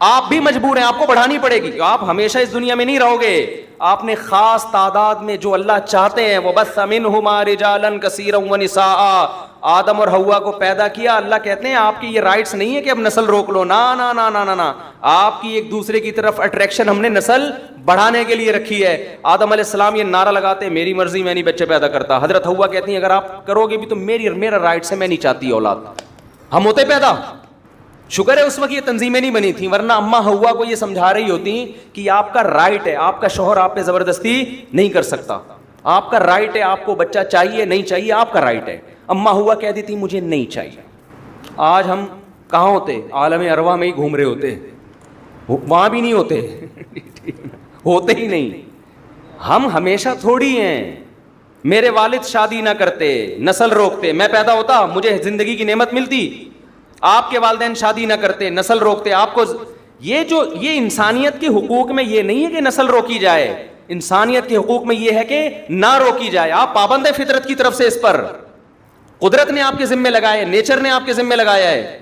آپ بھی مجبور ہیں, آپ کو بڑھانی پڑے گی. آپ ہمیشہ اس دنیا میں نہیں رہو گے. آپ نے خاص تعداد میں جو اللہ چاہتے ہیں, وَبَثَّ مِنْهُمَا رِجَالًا كَثِيرًا وَنِسَاءً, آدم اور حوا کو پیدا کیا. اللہ کہتے ہیں آپ کی یہ رائٹس نہیں ہے کہ اب نسل روک لو, نا نا نا نا نا نا. آپ کی ایک دوسرے کی طرف اٹریکشن ہم نے نسل بڑھانے کے لیے رکھی ہے. آدم علیہ السلام یہ نعرہ لگاتے ہیں میری مرضی میں نہیں بچے پیدا کرتا. حضرت حوا کہتی ہیں اگر آپ کرو گے بھی تو میرا رائٹس ہے, میں نہیں چاہتی اولاد. ہم ہوتے پیدا. شکر ہے اس وقت یہ تنظیمیں نہیں بنی تھیں, ورنہ اماں حوا کو یہ سمجھا رہی ہوتی کہ یہ آپ کا رائٹ ہے, آپ کا شوہر آپ پہ زبردستی نہیں کر سکتا, آپ کا رائٹ ہے, آپ کو بچہ چاہیے نہیں چاہیے آپ کا رائٹ ہے. اماں حوا کہہ دیتی مجھے نہیں چاہیے. آج ہم کہاں ہوتے؟ عالم ارواح میں ہی گھوم رہے ہوتے, وہاں بھی نہیں ہوتے ہوتے ہی نہیں. ہم ہمیشہ تھوڑی ہیں. میرے والد شادی نہ کرتے, نسل روکتے, میں پیدا ہوتا, مجھے زندگی کی نعمت ملتی. آپ کے والدین شادی نہ کرتے, نسل روکتے, آپ کو یہ انسانیت کے حقوق میں یہ نہیں ہے کہ نسل روکی جائے. انسانیت کے حقوق میں یہ ہے کہ نہ روکی جائے. آپ پابند ہیں فطرت کی طرف سے, اس پر قدرت نے آپ کے ذمہ لگایا ہے, نیچر نے آپ کے ذمہ لگایا ہے.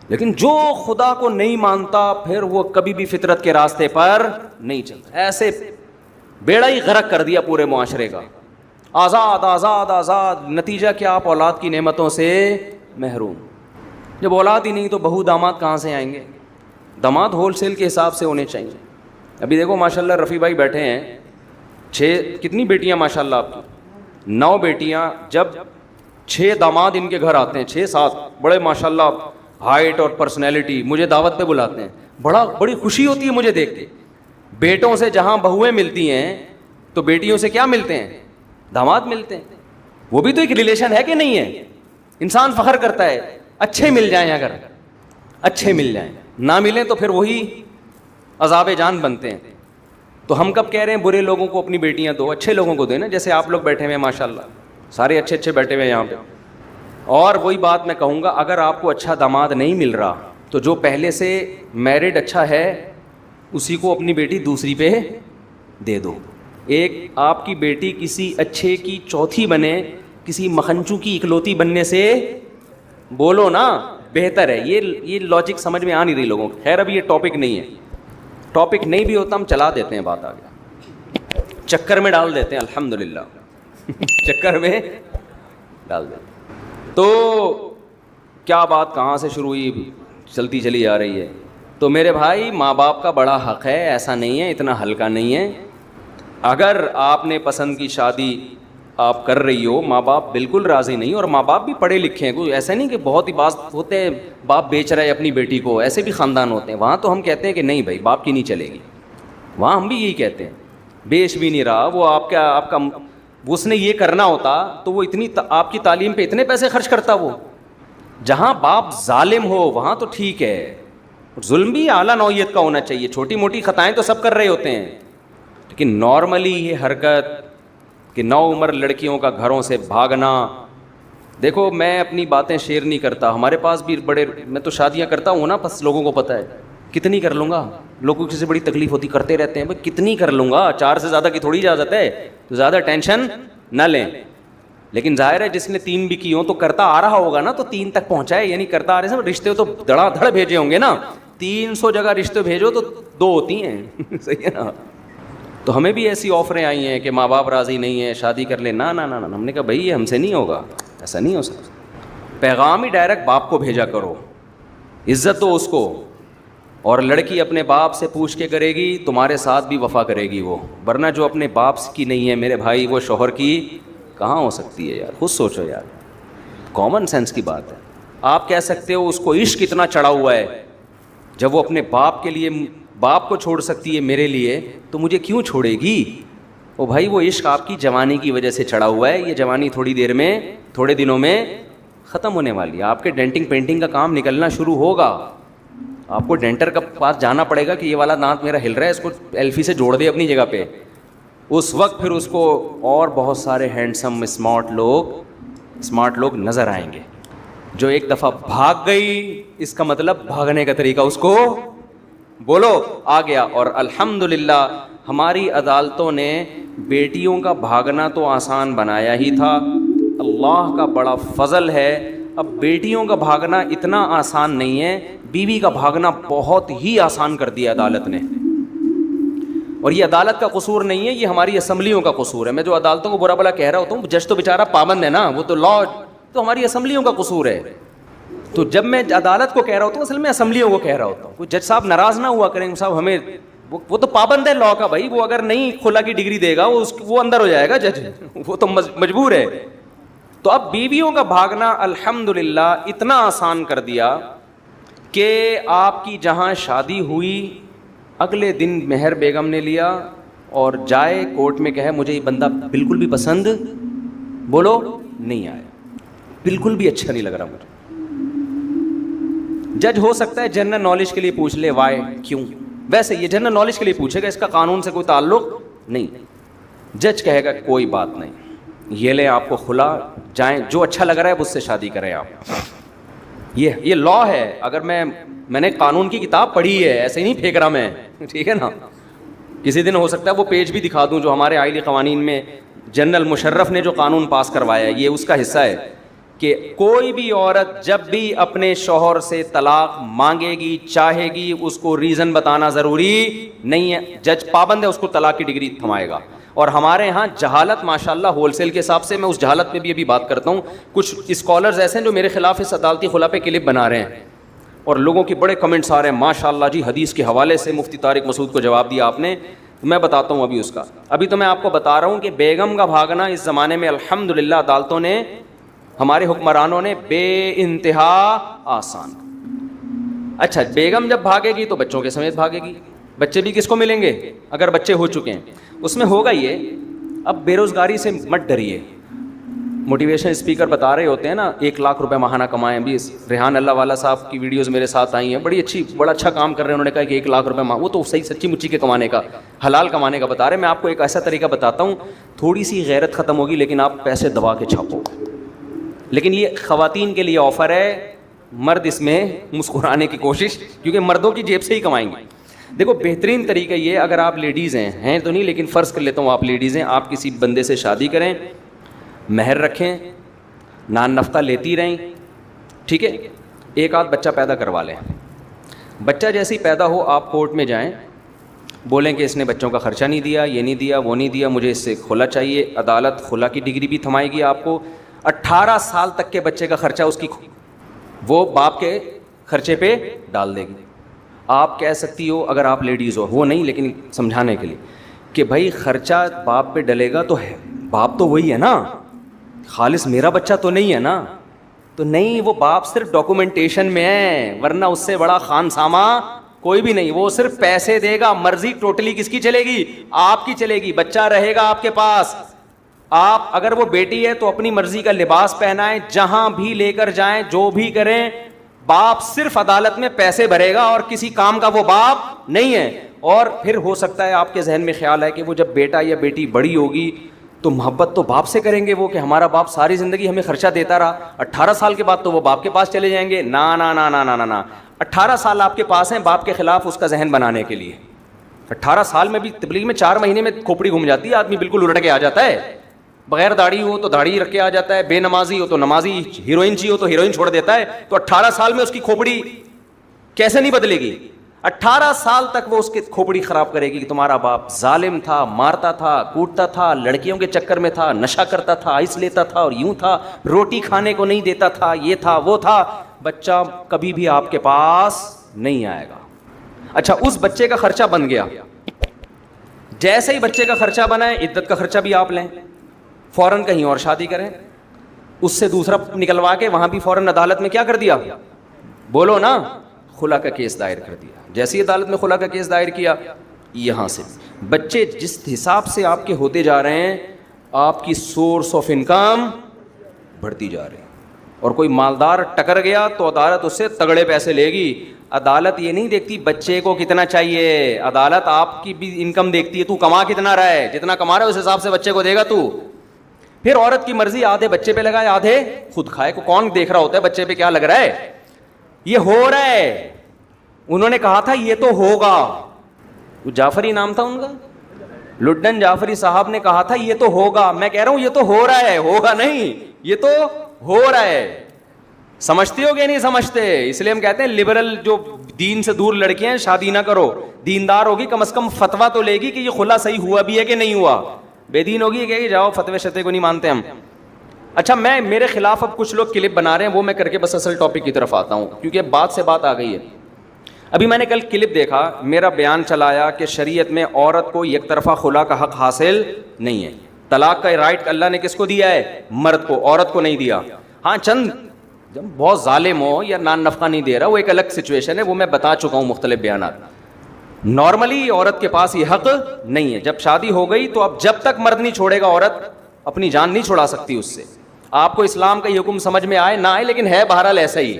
لیکن جو خدا کو نہیں مانتا پھر وہ کبھی بھی فطرت کے راستے پر نہیں چلتا. ایسے بیڑا ہی غرق کر دیا پورے معاشرے کا. آزاد آزاد آزاد, نتیجہ کیا؟ آپ اولاد کی نعمتوں سے محروم. جب اولاد ہی نہیں تو بہو داماد کہاں سے آئیں گے؟ داماد ہول سیل کے حساب سے ہونے چاہیے. ابھی دیکھو ماشاءاللہ رفیع بھائی بیٹھے ہیں, 6 کتنی بیٹیاں ماشاءاللہ آپ کی؟ 9 بیٹیاں. جب 6 داماد ان کے گھر آتے ہیں, 6-7 بڑے ماشاءاللہ ہائٹ اور پرسنالٹی, مجھے دعوت پہ بلاتے ہیں, بڑی خوشی ہوتی ہے مجھے دیکھ کے. بیٹوں سے جہاں بہویں ملتی ہیں تو بیٹیوں سے کیا ملتے ہیں؟ داماد ملتے ہیں. وہ بھی تو ایک ریلیشن ہے کہ نہیں ہے؟ انسان فخر کرتا ہے. اچھے مل جائیں, اگر اچھے مل جائیں, نہ ملیں تو پھر وہی عذاب جان بنتے ہیں. تو ہم کب کہہ رہے ہیں برے لوگوں کو اپنی بیٹیاں دو, اچھے لوگوں کو دیں نا. جیسے آپ لوگ بیٹھے ہوئے ہیں ماشاءاللہ, سارے اچھے اچھے بیٹھے ہوئے ہیں یہاں پہ. اور وہی بات میں کہوں گا, اگر آپ کو اچھا داماد نہیں مل رہا تو جو پہلے سے میرڈ اچھا ہے اسی کو اپنی بیٹی دوسری پہ دے دو. ایک آپ کی بیٹی کسی اچھے کی چوتھی بنے, کسی مکھنچو کی اکلوتی بننے سے بولو نا بہتر ہے. یہ لاجک سمجھ میں آ نہیں رہی لوگوں کو. خیر اب یہ ٹاپک نہیں ہے, ٹاپک نہیں بھی ہوتا ہم چلا دیتے ہیں بات, آگے چکر میں ڈال دیتے ہیں. الحمدللہ چکر میں ڈال دیتے ہیں. تو کیا بات کہاں سے شروع ہوئی, چلتی چلی جا رہی ہے. تو میرے بھائی ماں باپ کا بڑا حق ہے, ایسا نہیں ہے, اتنا ہلکا نہیں ہے. اگر آپ نے پسند کی شادی آپ کر رہی ہو, ماں باپ بالکل راضی نہیں, اور ماں باپ بھی پڑھے لکھے ہیں, کوئی ایسا نہیں کہ بہت ہی بات ہوتے ہیں باپ بیچ رہا ہے اپنی بیٹی کو, ایسے بھی خاندان ہوتے ہیں. وہاں تو ہم کہتے ہیں کہ نہیں بھائی باپ کی نہیں چلے گی. وہاں ہم بھی یہی کہتے ہیں, بیچ بھی نہیں رہا وہ آپ کا اس نے یہ کرنا ہوتا تو وہ اتنی آپ کی تعلیم پہ اتنے پیسے خرچ کرتا. وہ جہاں باپ ظالم ہو وہاں تو ٹھیک ہے, ظلم بھی اعلیٰ نوعیت کا ہونا چاہیے. چھوٹی موٹی خطائیں تو سب کر رہے ہوتے ہیں, لیکن نارملی یہ حرکت کہ 9 عمر لڑکیوں کا گھروں سے بھاگنا. دیکھو میں اپنی باتیں شیئر نہیں کرتا, ہمارے پاس بھی میں تو شادیاں کرتا ہوں نا, بس لوگوں کو پتہ ہے کتنی کر لوں گا. لوگوں کی سے بڑی تکلیف ہوتی, کرتے رہتے ہیں, بھائی کتنی کر لوں گا, 4 سے زیادہ کی تھوڑی اجازت ہے, تو زیادہ ٹینشن نہ لیں. لیکن ظاہر ہے جس نے 3 بھی کی ہوں تو کرتا آ رہا ہوگا نا, تو 3 تک پہنچائے, یعنی کرتا آ رہے ہیں. رشتے تو دڑا دھڑ بھیجے ہوں گے نا, 300 جگہ رشتے بھیجو تو 2 ہوتی ہیں. صحیح ہے نا. تو ہمیں بھی ایسی آفریں آئی ہیں کہ ماں باپ راضی نہیں ہیں, شادی کر لیں. نا نا نا, ہم نے کہا بھائی یہ ہم سے نہیں ہوگا, ایسا نہیں ہو سکتا. پیغام ہی ڈائریکٹ باپ کو بھیجا کرو, عزت دو اس کو. اور لڑکی اپنے باپ سے پوچھ کے کرے گی, تمہارے ساتھ بھی وفا کرے گی وہ, ورنہ جو اپنے باپ کی نہیں ہے میرے بھائی, وہ شوہر کی کہاں ہو سکتی ہے یار. خود سوچو یار, کامن سینس کی بات ہے. آپ کہہ سکتے ہو اس کو عشق اتنا چڑھا ہوا ہے, جب وہ اپنے باپ کے لیے باپ کو چھوڑ سکتی ہے میرے لیے, تو مجھے کیوں چھوڑے گی؟ او بھائی وہ عشق آپ کی جوانی کی وجہ سے چڑھا ہوا ہے. یہ جوانی تھوڑی دیر میں, تھوڑے دنوں میں ختم ہونے والی ہے. آپ کے ڈینٹنگ پینٹنگ کا کام نکلنا شروع ہوگا. آپ کو ڈینٹر کے پاس جانا پڑے گا کہ یہ والا دانت میرا ہل رہا ہے, اس کو ایلفی سے جوڑ دے اپنی جگہ پہ. اس وقت پھر اس کو اور بہت سارے ہینڈسم اسمارٹ لوگ نظر آئیں گے. جو ایک دفعہ بھاگ گئی, اس کا مطلب بھاگنے کا طریقہ اس کو بولو آ گیا. اور الحمدللہ ہماری عدالتوں نے بیٹیوں کا بھاگنا تو آسان بنایا ہی تھا, اللہ کا بڑا فضل ہے. اب بیٹیوں کا بھاگنا اتنا آسان نہیں ہے, بیوی کا بھاگنا بہت ہی آسان کر دیا عدالت نے. اور یہ عدالت کا قصور نہیں ہے, یہ ہماری اسمبلیوں کا قصور ہے. میں جو عدالتوں کو برا بلا کہہ رہا ہوتا ہوں, جج تو بیچارہ پابند ہے نا, وہ تو لا, تو ہماری اسمبلیوں کا قصور ہے. تو جب میں عدالت کو کہہ رہا ہوتا ہوں, اصل میں اسمبلیوں کو کہہ رہا ہوتا ہوں. کوئی جج صاحب ناراض نہ ہوا کریں صاحب, ہمیں وہ تو پابند ہے لا کا بھائی, وہ اگر نہیں خلا کی ڈگری دے گا وہ اندر ہو جائے گا جج, وہ تو مجبور ہے. تو اب بیویوں کا بھاگنا الحمدللہ اتنا آسان کر دیا کہ آپ کی جہاں شادی ہوئی, اگلے دن مہر بیگم نے لیا اور جائے کورٹ میں کہے مجھے یہ بندہ بالکل بھی پسند بولو نہیں آیا, بالکل بھی اچھا نہیں لگ رہا مجھے. جج ہو سکتا ہے جنرل نالج کے لیے پوچھ لے وائی کیوں, ویسے یہ جنرل نالج کے لیے پوچھے گا, اس کا قانون سے کوئی تعلق نہیں. جج کہے گا کوئی بات نہیں, یہ لیں آپ کو خلا, جائیں جو اچھا لگ رہا ہے اس سے شادی کریں آپ. یہ لا ہے. اگر میں نے قانون کی کتاب پڑھی ہے, ایسے ہی نہیں پھینک رہا میں, ٹھیک ہے نا. کسی دن ہو سکتا ہے وہ پیج بھی دکھا دوں جو ہمارے آئلی قوانین میں جنرل مشرف نے جو قانون پاس کروایا ہے, یہ اس کا حصہ ہے کہ کوئی بھی عورت جب بھی اپنے شوہر سے طلاق مانگے گی, چاہے گی, اس کو ریزن بتانا ضروری نہیں ہے. جج پابند ہے, اس کو طلاق کی ڈگری تھمائے گا. اور ہمارے ہاں جہالت ماشاءاللہ ہول سیل کے حساب سے, میں اس جہالت پہ بھی ابھی بات کرتا ہوں. کچھ اسکالرز ایسے ہیں جو میرے خلاف اس عدالتی خلا پہ کلپ بنا رہے ہیں, اور لوگوں کے بڑے کمنٹس آ رہے ہیں ماشاءاللہ جی حدیث کے حوالے سے مفتی طارق مسعود کو جواب دیا آپ نے. میں بتاتا ہوں ابھی اس کا. ابھی تو میں آپ کو بتا رہا ہوں کہ بیگم کا بھاگنا اس زمانے میں الحمدللہ عدالتوں نے, ہمارے حکمرانوں نے بے انتہا آسان. اچھا بیگم جب بھاگے گی تو بچوں کے سمیت بھاگے گی. بچے بھی کس کو ملیں گے اگر بچے ہو چکے ہیں؟ اس میں ہوگا یہ, اب بے روزگاری سے مت ڈریے. موٹیویشن اسپیکر بتا رہے ہوتے ہیں نا 1 لاکھ روپے ماہانہ کمائیں. بھی ریحان اللہ والا صاحب کی ویڈیوز میرے ساتھ آئی ہیں, بڑا اچھا کام کر رہے ہیں. انہوں نے کہا کہ 1 لاکھ روپے وہ تو صحیح سچی مچی کے کمانے کا, حلال کمانے کا بتا رہے ہیں. میں آپ کو ایک ایسا طریقہ بتاتا ہوں, تھوڑی سی غیرت ختم ہوگی لیکن آپ پیسے دبا کے چھاپو. لیکن یہ خواتین کے لیے آفر ہے, مرد اس میں مسکرانے کی کوشش, کیونکہ مردوں کی جیب سے ہی کمائیں گے. دیکھو بہترین طریقہ یہ, اگر آپ لیڈیز ہیں تو نہیں, لیکن فرض کر لیتا ہوں آپ لیڈیز ہیں, آپ کسی بندے سے شادی کریں, مہر رکھیں, نان نفقہ لیتی رہیں, ٹھیک ہے, 1 آدھ بچہ پیدا کروا لیں. بچہ جیسے ہی پیدا ہو آپ کورٹ میں جائیں, بولیں کہ اس نے بچوں کا خرچہ نہیں دیا, یہ نہیں دیا, وہ نہیں دیا, مجھے اس سے خلا چاہیے. عدالت خلا کی ڈگری بھی تھمائے گی آپ کو. 18 سال تک کے بچے کا خرچہ اس کی وہ باپ کے خرچے پہ ڈال دے گی. آپ کہہ سکتی ہو اگر آپ لیڈیز ہو, وہ نہیں لیکن سمجھانے کے لیے, کہ بھائی خرچہ باپ پہ ڈلے گا تو ہے, باپ تو وہی ہے نا, خالص میرا بچہ تو نہیں ہے نا. تو نہیں, وہ باپ صرف ڈاکومنٹیشن میں ہے, ورنہ اس سے بڑا خان سامہ کوئی بھی نہیں. وہ صرف پیسے دے گا, مرضی ٹوٹلی کس کی چلے گی؟ آپ کی چلے گی. بچہ رہے گا آپ کے پاس. آپ اگر وہ بیٹی ہے تو اپنی مرضی کا لباس پہنائیں, جہاں بھی لے کر جائیں, جو بھی کریں, باپ صرف عدالت میں پیسے بھرے گا اور کسی کام کا وہ باپ نہیں ہے. اور پھر ہو سکتا ہے آپ کے ذہن میں خیال ہے کہ وہ جب بیٹا یا بیٹی بڑی ہوگی تو محبت تو باپ سے کریں گے وہ, کہ ہمارا باپ ساری زندگی ہمیں خرچہ دیتا رہا, 18 سال کے بعد تو وہ باپ کے پاس چلے جائیں گے. نا نا نا نا نا نا, 18 سال آپ کے پاس ہیں باپ کے خلاف اس کا ذہن بنانے کے لیے. 18 سال میں بھی تبلیغ میں 4 مہینے میں کھوپڑی گھوم جاتی ہے, آدمی بالکل الٹ کے آ جاتا ہے. بغیر داڑھی ہو تو داڑھی رکھ کے آ جاتا ہے, بے نمازی ہو تو نمازی, ہیروئن چاہیے تو ہیروئن چھوڑ دیتا ہے. تو 18 سال میں اس کی کھوپڑی کیسے نہیں بدلے گی؟ 18 سال تک وہ اس کی کھوپڑی خراب کرے گی کہ تمہارا باپ ظالم تھا, مارتا تھا, کوٹتا تھا, لڑکیوں کے چکر میں تھا, نشہ کرتا تھا, آئس لیتا تھا اور یوں تھا, روٹی کھانے کو نہیں دیتا تھا, یہ تھا وہ تھا. بچہ کبھی بھی آپ کے پاس نہیں آئے گا. اچھا, اس بچے کا خرچہ بن گیا, جیسے ہی بچے کا خرچہ بنا ہے عدت کا خرچہ بھی آپ لیں, فوراً کہیں اور شادی کریں, اس سے دوسرا نکلوا کے وہاں بھی فوراً عدالت میں کیا کر دیا, بولو نا, خلا کا کیس دائر کر دیا. جیسی عدالت میں خلا کا کیس دائر کیا, یہاں سے بچے جس حساب سے آپ کے ہوتے جا رہے ہیں, آپ کی سورس آف انکم بڑھتی جا رہی ہے. اور کوئی مالدار ٹکر گیا تو عدالت اس سے تگڑے پیسے لے گی. عدالت یہ نہیں دیکھتی بچے کو کتنا چاہیے, عدالت آپ کی بھی انکم دیکھتی ہے, تو کما کتنا رہا ہے, جتنا کما رہا ہے اس حساب سے بچے کو دے گا تو. پھر عورت کی مرضی, آدھے بچے پہ لگائے آدھے خود کھائے, کو کون دیکھ رہا ہوتا ہے بچے پہ کیا لگ رہا ہے, یہ ہو رہا ہے. انہوں نے کہا تھا یہ تو ہوگا, جعفری نام تھا ان کا, لڈن جعفری صاحب نے کہا تھا یہ تو ہوگا. میں کہہ رہا ہوں یہ تو ہو رہا ہے, ہوگا نہیں, یہ تو ہو رہا ہے. سمجھتے ہو کہ نہیں سمجھتے؟ اس لیے ہم کہتے ہیں لبرل جو دین سے دور لڑکیاں ہیں شادی نہ کرو. دیندار ہوگی کم از کم فتوا تو لے گی کہ یہ خلا صحیح ہوا بھی ہے کہ نہیں ہوا. بے دین ہوگی کہ جاؤ فتوے شتے کو نہیں مانتے ہم. اچھا, میں میرے خلاف اب کچھ لوگ کلپ بنا رہے ہیں, وہ میں کر کے بس اصل ٹاپک کی طرف آتا ہوں, کیونکہ بات سے بات آ گئی ہے. ابھی میں نے کل کلپ دیکھا, میرا بیان چلایا کہ شریعت میں عورت کو یک طرفہ خلا کا حق حاصل نہیں ہے. طلاق کا رائٹ اللہ نے کس کو دیا ہے؟ مرد کو, عورت کو نہیں دیا. ہاں, چند جب بہت ظالم ہو یا نان نفقہ نہیں دے رہا, وہ ایک الگ سچویشن ہے, وہ میں بتا چکا ہوں مختلف بیانات. نارملی عورت کے پاس یہ حق نہیں ہے. جب شادی ہو گئی تو اب جب تک مرد نہیں چھوڑے گا عورت اپنی جان نہیں چھڑا سکتی اس سے. آپ کو اسلام کا یہ حکم سمجھ میں آئے نہ آئے, لیکن ہے بہرحال ایسا ہی.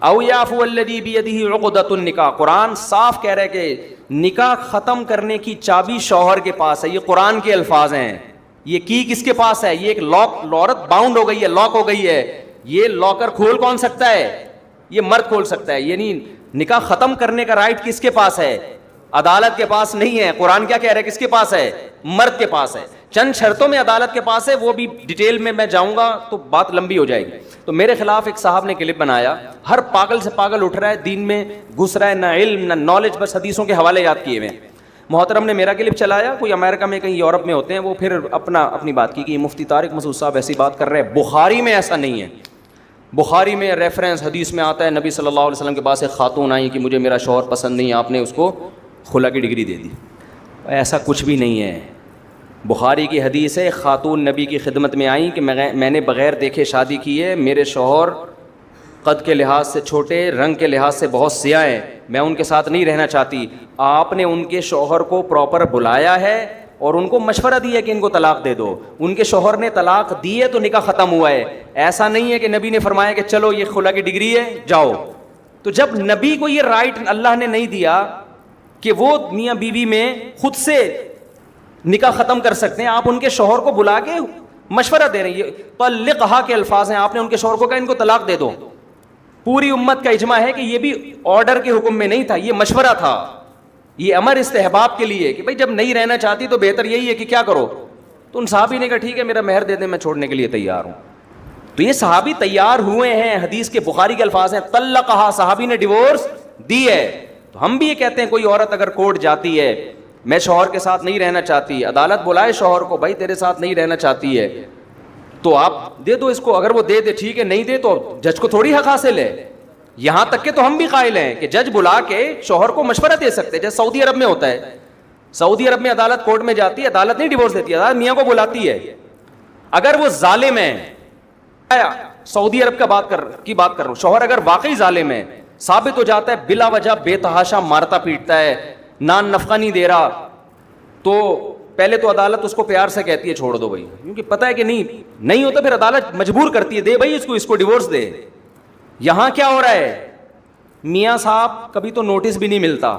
او یعفو الذی بیدہ عقدۃ النکاح, قرآن صاف کہہ رہا ہے کہ نکاح ختم کرنے کی چابی شوہر کے پاس ہے. یہ قرآن کے الفاظ ہیں. یہ کی کس کے پاس ہے؟ یہ ایک لاک, عورت باؤنڈ ہو گئی ہے, لاک ہو گئی ہے. یہ لاکر کھول کون سکتا ہے؟ یہ مرد کھول سکتا ہے. یعنی نکاح ختم کرنے کا رائٹ کس کے پاس ہے؟ عدالت کے پاس نہیں ہے. قرآن کیا کہہ رہا ہے, کس کے پاس ہے؟ مرد کے پاس ہے. چند شرطوں میں عدالت کے پاس ہے, وہ بھی ڈیٹیل میں جاؤں گا تو بات لمبی ہو جائے گی. تو میرے خلاف ایک صاحب نے کلپ بنایا, ہر پاگل سے پاگل اٹھ رہا ہے, دین میں گھس رہا ہے, نہ علم نہ نالج, بس حدیثوں کے حوالے یاد کیے ہوئے ہیں. محترم نے میرا کلپ چلایا, کوئی امریکہ میں کہیں یورپ میں ہوتے ہیں, وہ پھر اپنی بات کی کہ یہ مفتی طارق مسعود صاحب ایسی بات کر رہے ہیں. بخاری میں ایسا نہیں ہے. بخاری میں ریفرنس حدیث میں آتا ہے نبی صلی اللہ علیہ وسلم کے پاس ایک خاتون آئی کہ مجھے میرا شوہر پسند نہیں, آپ نے اس کو خلا کی ڈگری دے دی. ایسا کچھ بھی نہیں ہے. بخاری کی حدیث ہے, خاتون نبی کی خدمت میں آئیں کہ میں نے بغیر دیکھے شادی کی ہے, میرے شوہر قد کے لحاظ سے چھوٹے, رنگ کے لحاظ سے بہت سیاہ ہیں, میں ان کے ساتھ نہیں رہنا چاہتی. آپ نے ان کے شوہر کو پراپر بلایا ہے اور ان کو مشورہ دیا کہ ان کو طلاق دے دو. ان کے شوہر نے طلاق دی ہے تو نکاح ختم ہوا ہے. ایسا نہیں ہے کہ نبی نے فرمایا کہ چلو یہ خلا کی ڈگری ہے جاؤ. تو جب نبی کو یہ رائٹ اللہ نے نہیں دیا کہ وہ میاں بیوی میں خود سے نکاح ختم کر سکتے ہیں, آپ ان کے شوہر کو بلا کے مشورہ دے رہے ہیں. طلقھا کے الفاظ ہیں, آپ نے ان کے شوہر کو کہا ان کو طلاق دے دو. پوری امت کا اجماع ہے کہ یہ بھی آرڈر کے حکم میں نہیں تھا, یہ مشورہ تھا, یہ امر استحباب کے لیے کہ بھائی جب نہیں رہنا چاہتی تو بہتر یہی ہے کہ کیا کرو. تو ان صحابی نے کہا ٹھیک ہے میرا مہر دے دیں, میں چھوڑنے کے لیے تیار ہوں. تو یہ صحابی تیار ہوئے ہیں. حدیث کے بخاری کے الفاظ ہیں طلقھا, صحابی نے ڈیورس دی ہے. تو ہم بھی یہ کہتے ہیں کوئی عورت اگر کورٹ جاتی ہے, میں شوہر کے ساتھ نہیں رہنا چاہتی, عدالت بلائے شوہر کو, بھائی تیرے ساتھ نہیں رہنا چاہتی ہے تو آپ دے دو اس کو. اگر وہ دے دے ٹھیک ہے, نہیں دے تو جج کو تھوڑی حق حاصل ہے. یہاں تک کہ تو ہم بھی قائل ہیں کہ جج بلا کے شوہر کو مشورہ دے سکتے ہیں, جیسے سعودی عرب میں ہوتا ہے. سعودی عرب میں عدالت کورٹ میں جاتی ہے, عدالت نہیں ڈیورس دیتی, عدالت میاں کو بلاتی ہے. اگر وہ ظالم ہے, سعودی عرب کی بات کر رہا ہوں, شوہر اگر واقعی ظالم ہے, ثابت ہو جاتا ہے بلا وجہ بے تحاشا مارتا پیٹتا ہے, نان نفقہ نہیں دے رہا, تو پہلے تو عدالت اس کو پیار سے کہتی ہے چھوڑ دو بھائی, کیونکہ پتہ ہے کہ نہیں ہوتا, پھر عدالت مجبور کرتی ہے دے بھائی اس کو ڈیورس دے. یہاں کیا ہو رہا ہے, میاں صاحب کبھی تو نوٹس بھی نہیں ملتا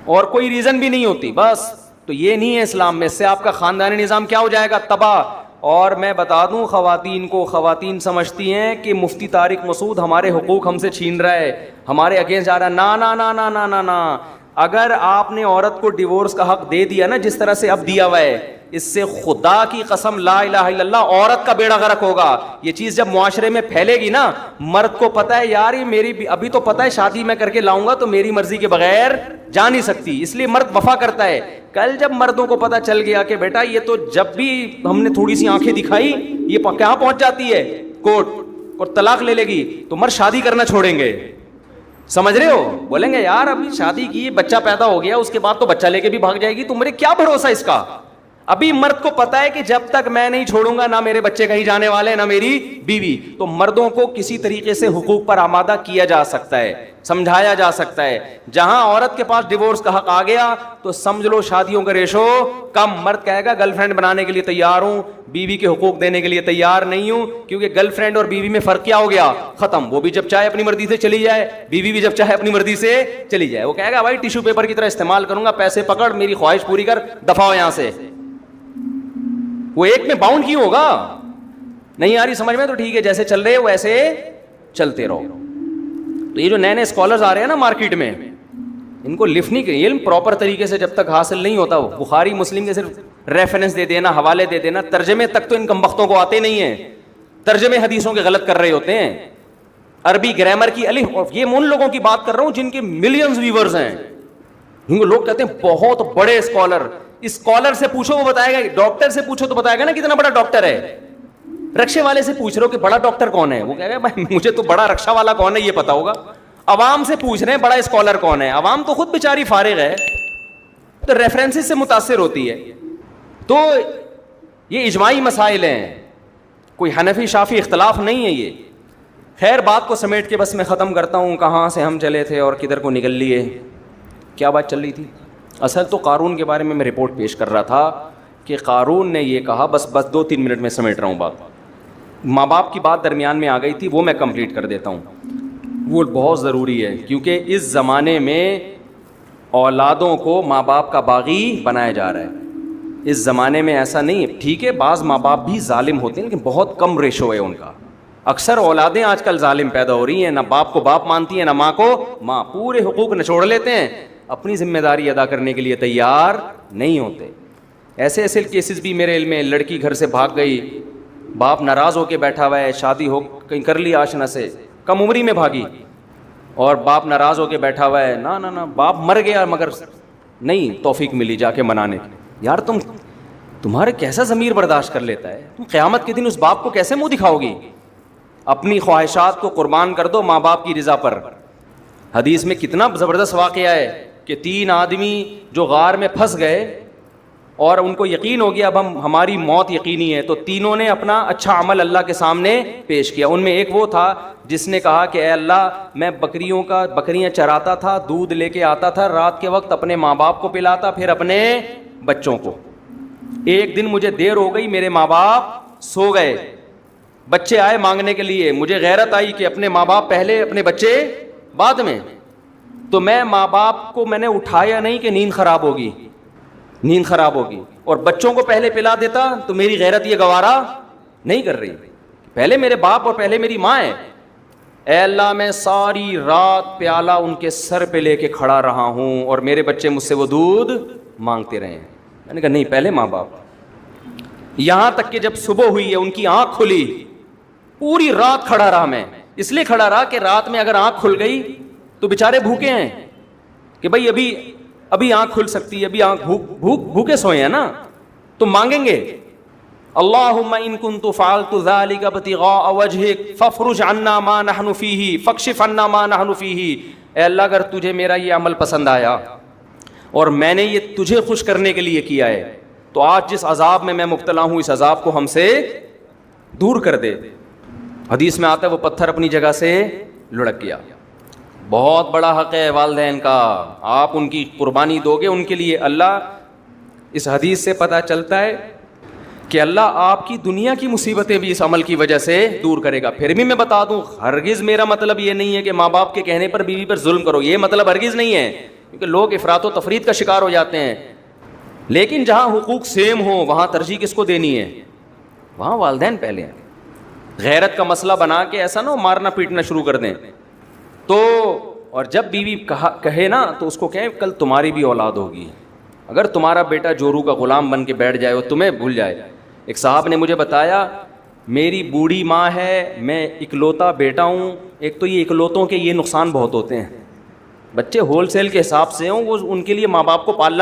اور کوئی ریزن بھی نہیں ہوتی بس. تو یہ نہیں ہے اسلام میں, اس سے آپ کا خاندانی نظام کیا ہو جائے گا, تباہ. اور میں بتا دوں خواتین کو, خواتین سمجھتی ہیں کہ مفتی طارق مسعود ہمارے حقوق ہم سے چھین رہا ہے, ہمارے اگینسٹ جا رہا ہے. نا نا نا نا نا نا نا. اگر آپ نے عورت کو ڈیورس کا حق دے دیا نا, جس طرح سے اب دیا ہوا ہے, اس سے خدا کی قسم لا الہ الا اللہ عورت کا بیڑا غرق ہوگا. یہ چیز جب معاشرے میں پھیلے گی نا, مرد کو پتا ہے یار یہ میری ابھی تو پتا ہے شادی میں کر کے لاؤں گا تو میری مرضی کے بغیر جا نہیں سکتی, اس لیے مرد وفا کرتا ہے. کل جب مردوں کو پتا چل گیا کہ بیٹا یہ تو جب بھی ہم نے تھوڑی سی آنکھیں دکھائی یہ کہاں پہنچ جاتی ہے کورٹ اور طلاق لے لے گی, تو مرد شادی کرنا چھوڑیں گے. سمجھ رہے ہو, بولیں گے یار ابھی شادی کی, بچہ پیدا ہو گیا, اس کے بعد تو بچہ لے کے بھی بھاگ جائے گی, تمہارے کیا بھروسہ اس کا. ابھی مرد کو پتا ہے کہ جب تک میں نہیں چھوڑوں گا نہ میرے بچے کہیں جانے والے نہ میری بیوی. تو مردوں کو کسی طریقے سے حقوق پر آمادہ کیا جا سکتا ہے, سمجھایا جا سکتا ہے. جہاں عورت کے پاس ڈیورس کا حق آ گیا تو سمجھ لو شادیوں کا ریشو کم. مرد کہے گا گرل فرینڈ بنانے کے لیے تیار ہوں, بیوی کے حقوق دینے کے لیے تیار نہیں ہوں, کیونکہ گرل فرینڈ اور بیوی میں فرق کیا ہو گیا, ختم. وہ بھی جب چاہے اپنی مرضی سے چلی جائے, بیوی بھی جب چاہے اپنی مرضی سے چلی جائے. وہ کہے گا بھائی ٹیشو پیپر کی طرح استعمال کروں گا, پیسے پکڑ, میری خواہش پوری کر, دفع ہو یہاں سے. وہ ایک میں باؤنڈ کیوں ہوگا؟ نہیں آ رہی سمجھ میں تو ٹھیک ہے, جیسے چل رہے ہو ویسے چلتے رہو. تو یہ جو نئے نئے اسکالرز آ رہے ہیں نا مارکیٹ میں, ان کو لفٹ نہیں کریں, علم پراپر طریقے سے جب تک حاصل نہیں ہوتا. بخاری مسلم کے صرف ریفرنس دے دینا, حوالے دے دینا, ترجمے تک تو ان کمبختوں کو آتے نہیں ہیں, ترجمے حدیثوں کے غلط کر رہے ہوتے ہیں. عربی گرامر کی الف, اور یہ میں ان لوگوں کی بات کر رہا ہوں جن کے ملینز ویورز ہیں, ان کو لوگ کہتے ہیں بہت بڑے اسکالر. اسکالر سے پوچھو وہ بتائے گا, ڈاکٹر سے پوچھو تو بتائے گا نا کتنا بڑا ڈاکٹر ہے. رکشے والے سے پوچھ رہے ہو کہ بڑا ڈاکٹر کون ہے, وہ کہے گا بھائی مجھے تو بڑا رکشا والا کون ہے یہ پتا ہوگا. عوام سے پوچھ رہے ہیں بڑا اسکالر کون ہے, عوام تو خود بیچاری فارغ ہے, تو ریفرنسز سے متاثر ہوتی ہے. تو یہ اجماعی مسائل ہیں, کوئی حنفی شافی اختلاف نہیں ہے یہ. خیر بات کو سمیٹ کے بس میں ختم کرتا ہوں, کہاں سے ہم چلے تھے اور کدھر کو نکل لیے, کیا بات چل رہی تھی. اصل تو قارون کے بارے میں رپورٹ پیش کر رہا تھا کہ قارون نے یہ کہا, بس 2-3 منٹ میں سمیٹ رہا ہوں بات. ماں باپ کی بات درمیان میں آ گئی تھی, وہ میں کمپلیٹ کر دیتا ہوں, وہ بہت ضروری ہے. کیونکہ اس زمانے میں اولادوں کو ماں باپ کا باغی بنایا جا رہا ہے. اس زمانے میں ایسا نہیں ہے, ٹھیک ہے بعض ماں باپ بھی ظالم ہوتے ہیں لیکن بہت کم ریشو ہے ان کا. اکثر اولادیں آج کل ظالم پیدا ہو رہی ہیں, نہ باپ کو باپ مانتی ہیں نہ ماں کو ماں, پورے حقوق نچوڑ لیتے ہیں, اپنی ذمہ داری ادا کرنے کے لیے تیار نہیں ہوتے. ایسے کیسز بھی میرے علم میں, لڑکی گھر سے بھاگ گئی, باپ ناراض ہو کے بیٹھا ہوا ہے, شادی ہو کہیں کر لی آشنا سے, کم عمری میں بھاگی, اور باپ ناراض ہو کے بیٹھا ہوا ہے, نہ باپ مر گیا مگر نہیں توفیق ملی جا کے منانے کی. یار تمہارے کیسا ضمیر برداشت کر لیتا ہے, تم قیامت کے دن اس باپ کو کیسے منہ دکھاؤ گی. اپنی خواہشات کو قربان کر دو ماں باپ کی رضا پر. حدیث میں کتنا زبردست واقعہ ہے کہ 3 آدمی جو غار میں پھنس گئے اور ان کو یقین ہو گیا اب ہماری موت یقینی ہے, تو تینوں نے اپنا اچھا عمل اللہ کے سامنے پیش کیا. ان میں ایک وہ تھا جس نے کہا کہ اے اللہ میں بکریاں چراتا تھا, دودھ لے کے آتا تھا, رات کے وقت اپنے ماں باپ کو پلاتا پھر اپنے بچوں کو. ایک دن مجھے دیر ہو گئی, میرے ماں باپ سو گئے, بچے آئے مانگنے کے لیے, مجھے غیرت آئی کہ اپنے ماں باپ پہلے اپنے بچے بعد میں, تو میں ماں باپ کو میں نے اٹھایا نہیں کہ نیند خراب ہوگی, اور بچوں کو پہلے پلا دیتا تو میری غیرت یہ گوارا نہیں کر رہی, پہلے میرے باپ اور پہلے میری ماں ہے. اے اللہ میں ساری رات پیالہ ان کے سر پہ لے کے کھڑا رہا ہوں اور میرے بچے مجھ سے وہ دودھ مانگتے رہے ہیں. میں نے کہا نہیں پہلے ماں باپ. یہاں تک کہ جب صبح ہوئی ہے ان کی آنکھ کھلی, پوری رات کھڑا رہا میں, اس لیے کھڑا رہا کہ رات میں اگر آنکھ کھل گئی تو بےچارے بھوکے ہیں کہ بھائی ابھی آنکھ کھل سکتی ہے, ابھی آنکھ بھوکے سوئے ہیں نا, تو مانگیں گے اللہم ان کنت فعلت ذلک ابتغاء وجہک فافرج عنا ما نحن فیہ فاکشف عنا ما نحن فیہ. اے اللہ اگر تجھے میرا یہ عمل پسند آیا اور میں نے یہ تجھے خوش کرنے کے لیے کیا ہے تو آج جس عذاب میں مبتلا ہوں اس عذاب کو ہم سے دور کر دے. حدیث میں آتا ہے وہ پتھر اپنی جگہ سے لڑک گیا. بہت بڑا حق ہے والدین کا, آپ ان کی قربانی دو گے ان کے لیے. اللہ اس حدیث سے پتہ چلتا ہے کہ اللہ آپ کی دنیا کی مصیبتیں بھی اس عمل کی وجہ سے دور کرے گا. پھر بھی میں بتا دوں ہرگز میرا مطلب یہ نہیں ہے کہ ماں باپ کے کہنے پر بیوی پر ظلم کرو, یہ مطلب ہرگز نہیں ہے, کیونکہ لوگ افراط و تفریط کا شکار ہو جاتے ہیں. لیکن جہاں حقوق سیم ہوں وہاں ترجیح کس کو دینی ہے, وہاں والدین پہلے ہیں. غیرت کا مسئلہ بنا کے ایسا نہ ہو مارنا پیٹنا شروع کر دیں. تو اور جب بیوی کہے نا تو اس کو کہیں کل تمہاری بھی اولاد ہوگی, اگر تمہارا بیٹا جورو کا غلام بن کے بیٹھ جائے اور تمہیں بھول جائے. ایک صاحب نے مجھے بتایا میری بوڑھی ماں ہے, میں اکلوتا بیٹا ہوں. ایک تو یہ اکلوتوں کے یہ نقصان بہت ہوتے ہیں, بچے ہول سیل کے حساب سے ہوں, وہ ان کے لیے ماں باپ کو پالنا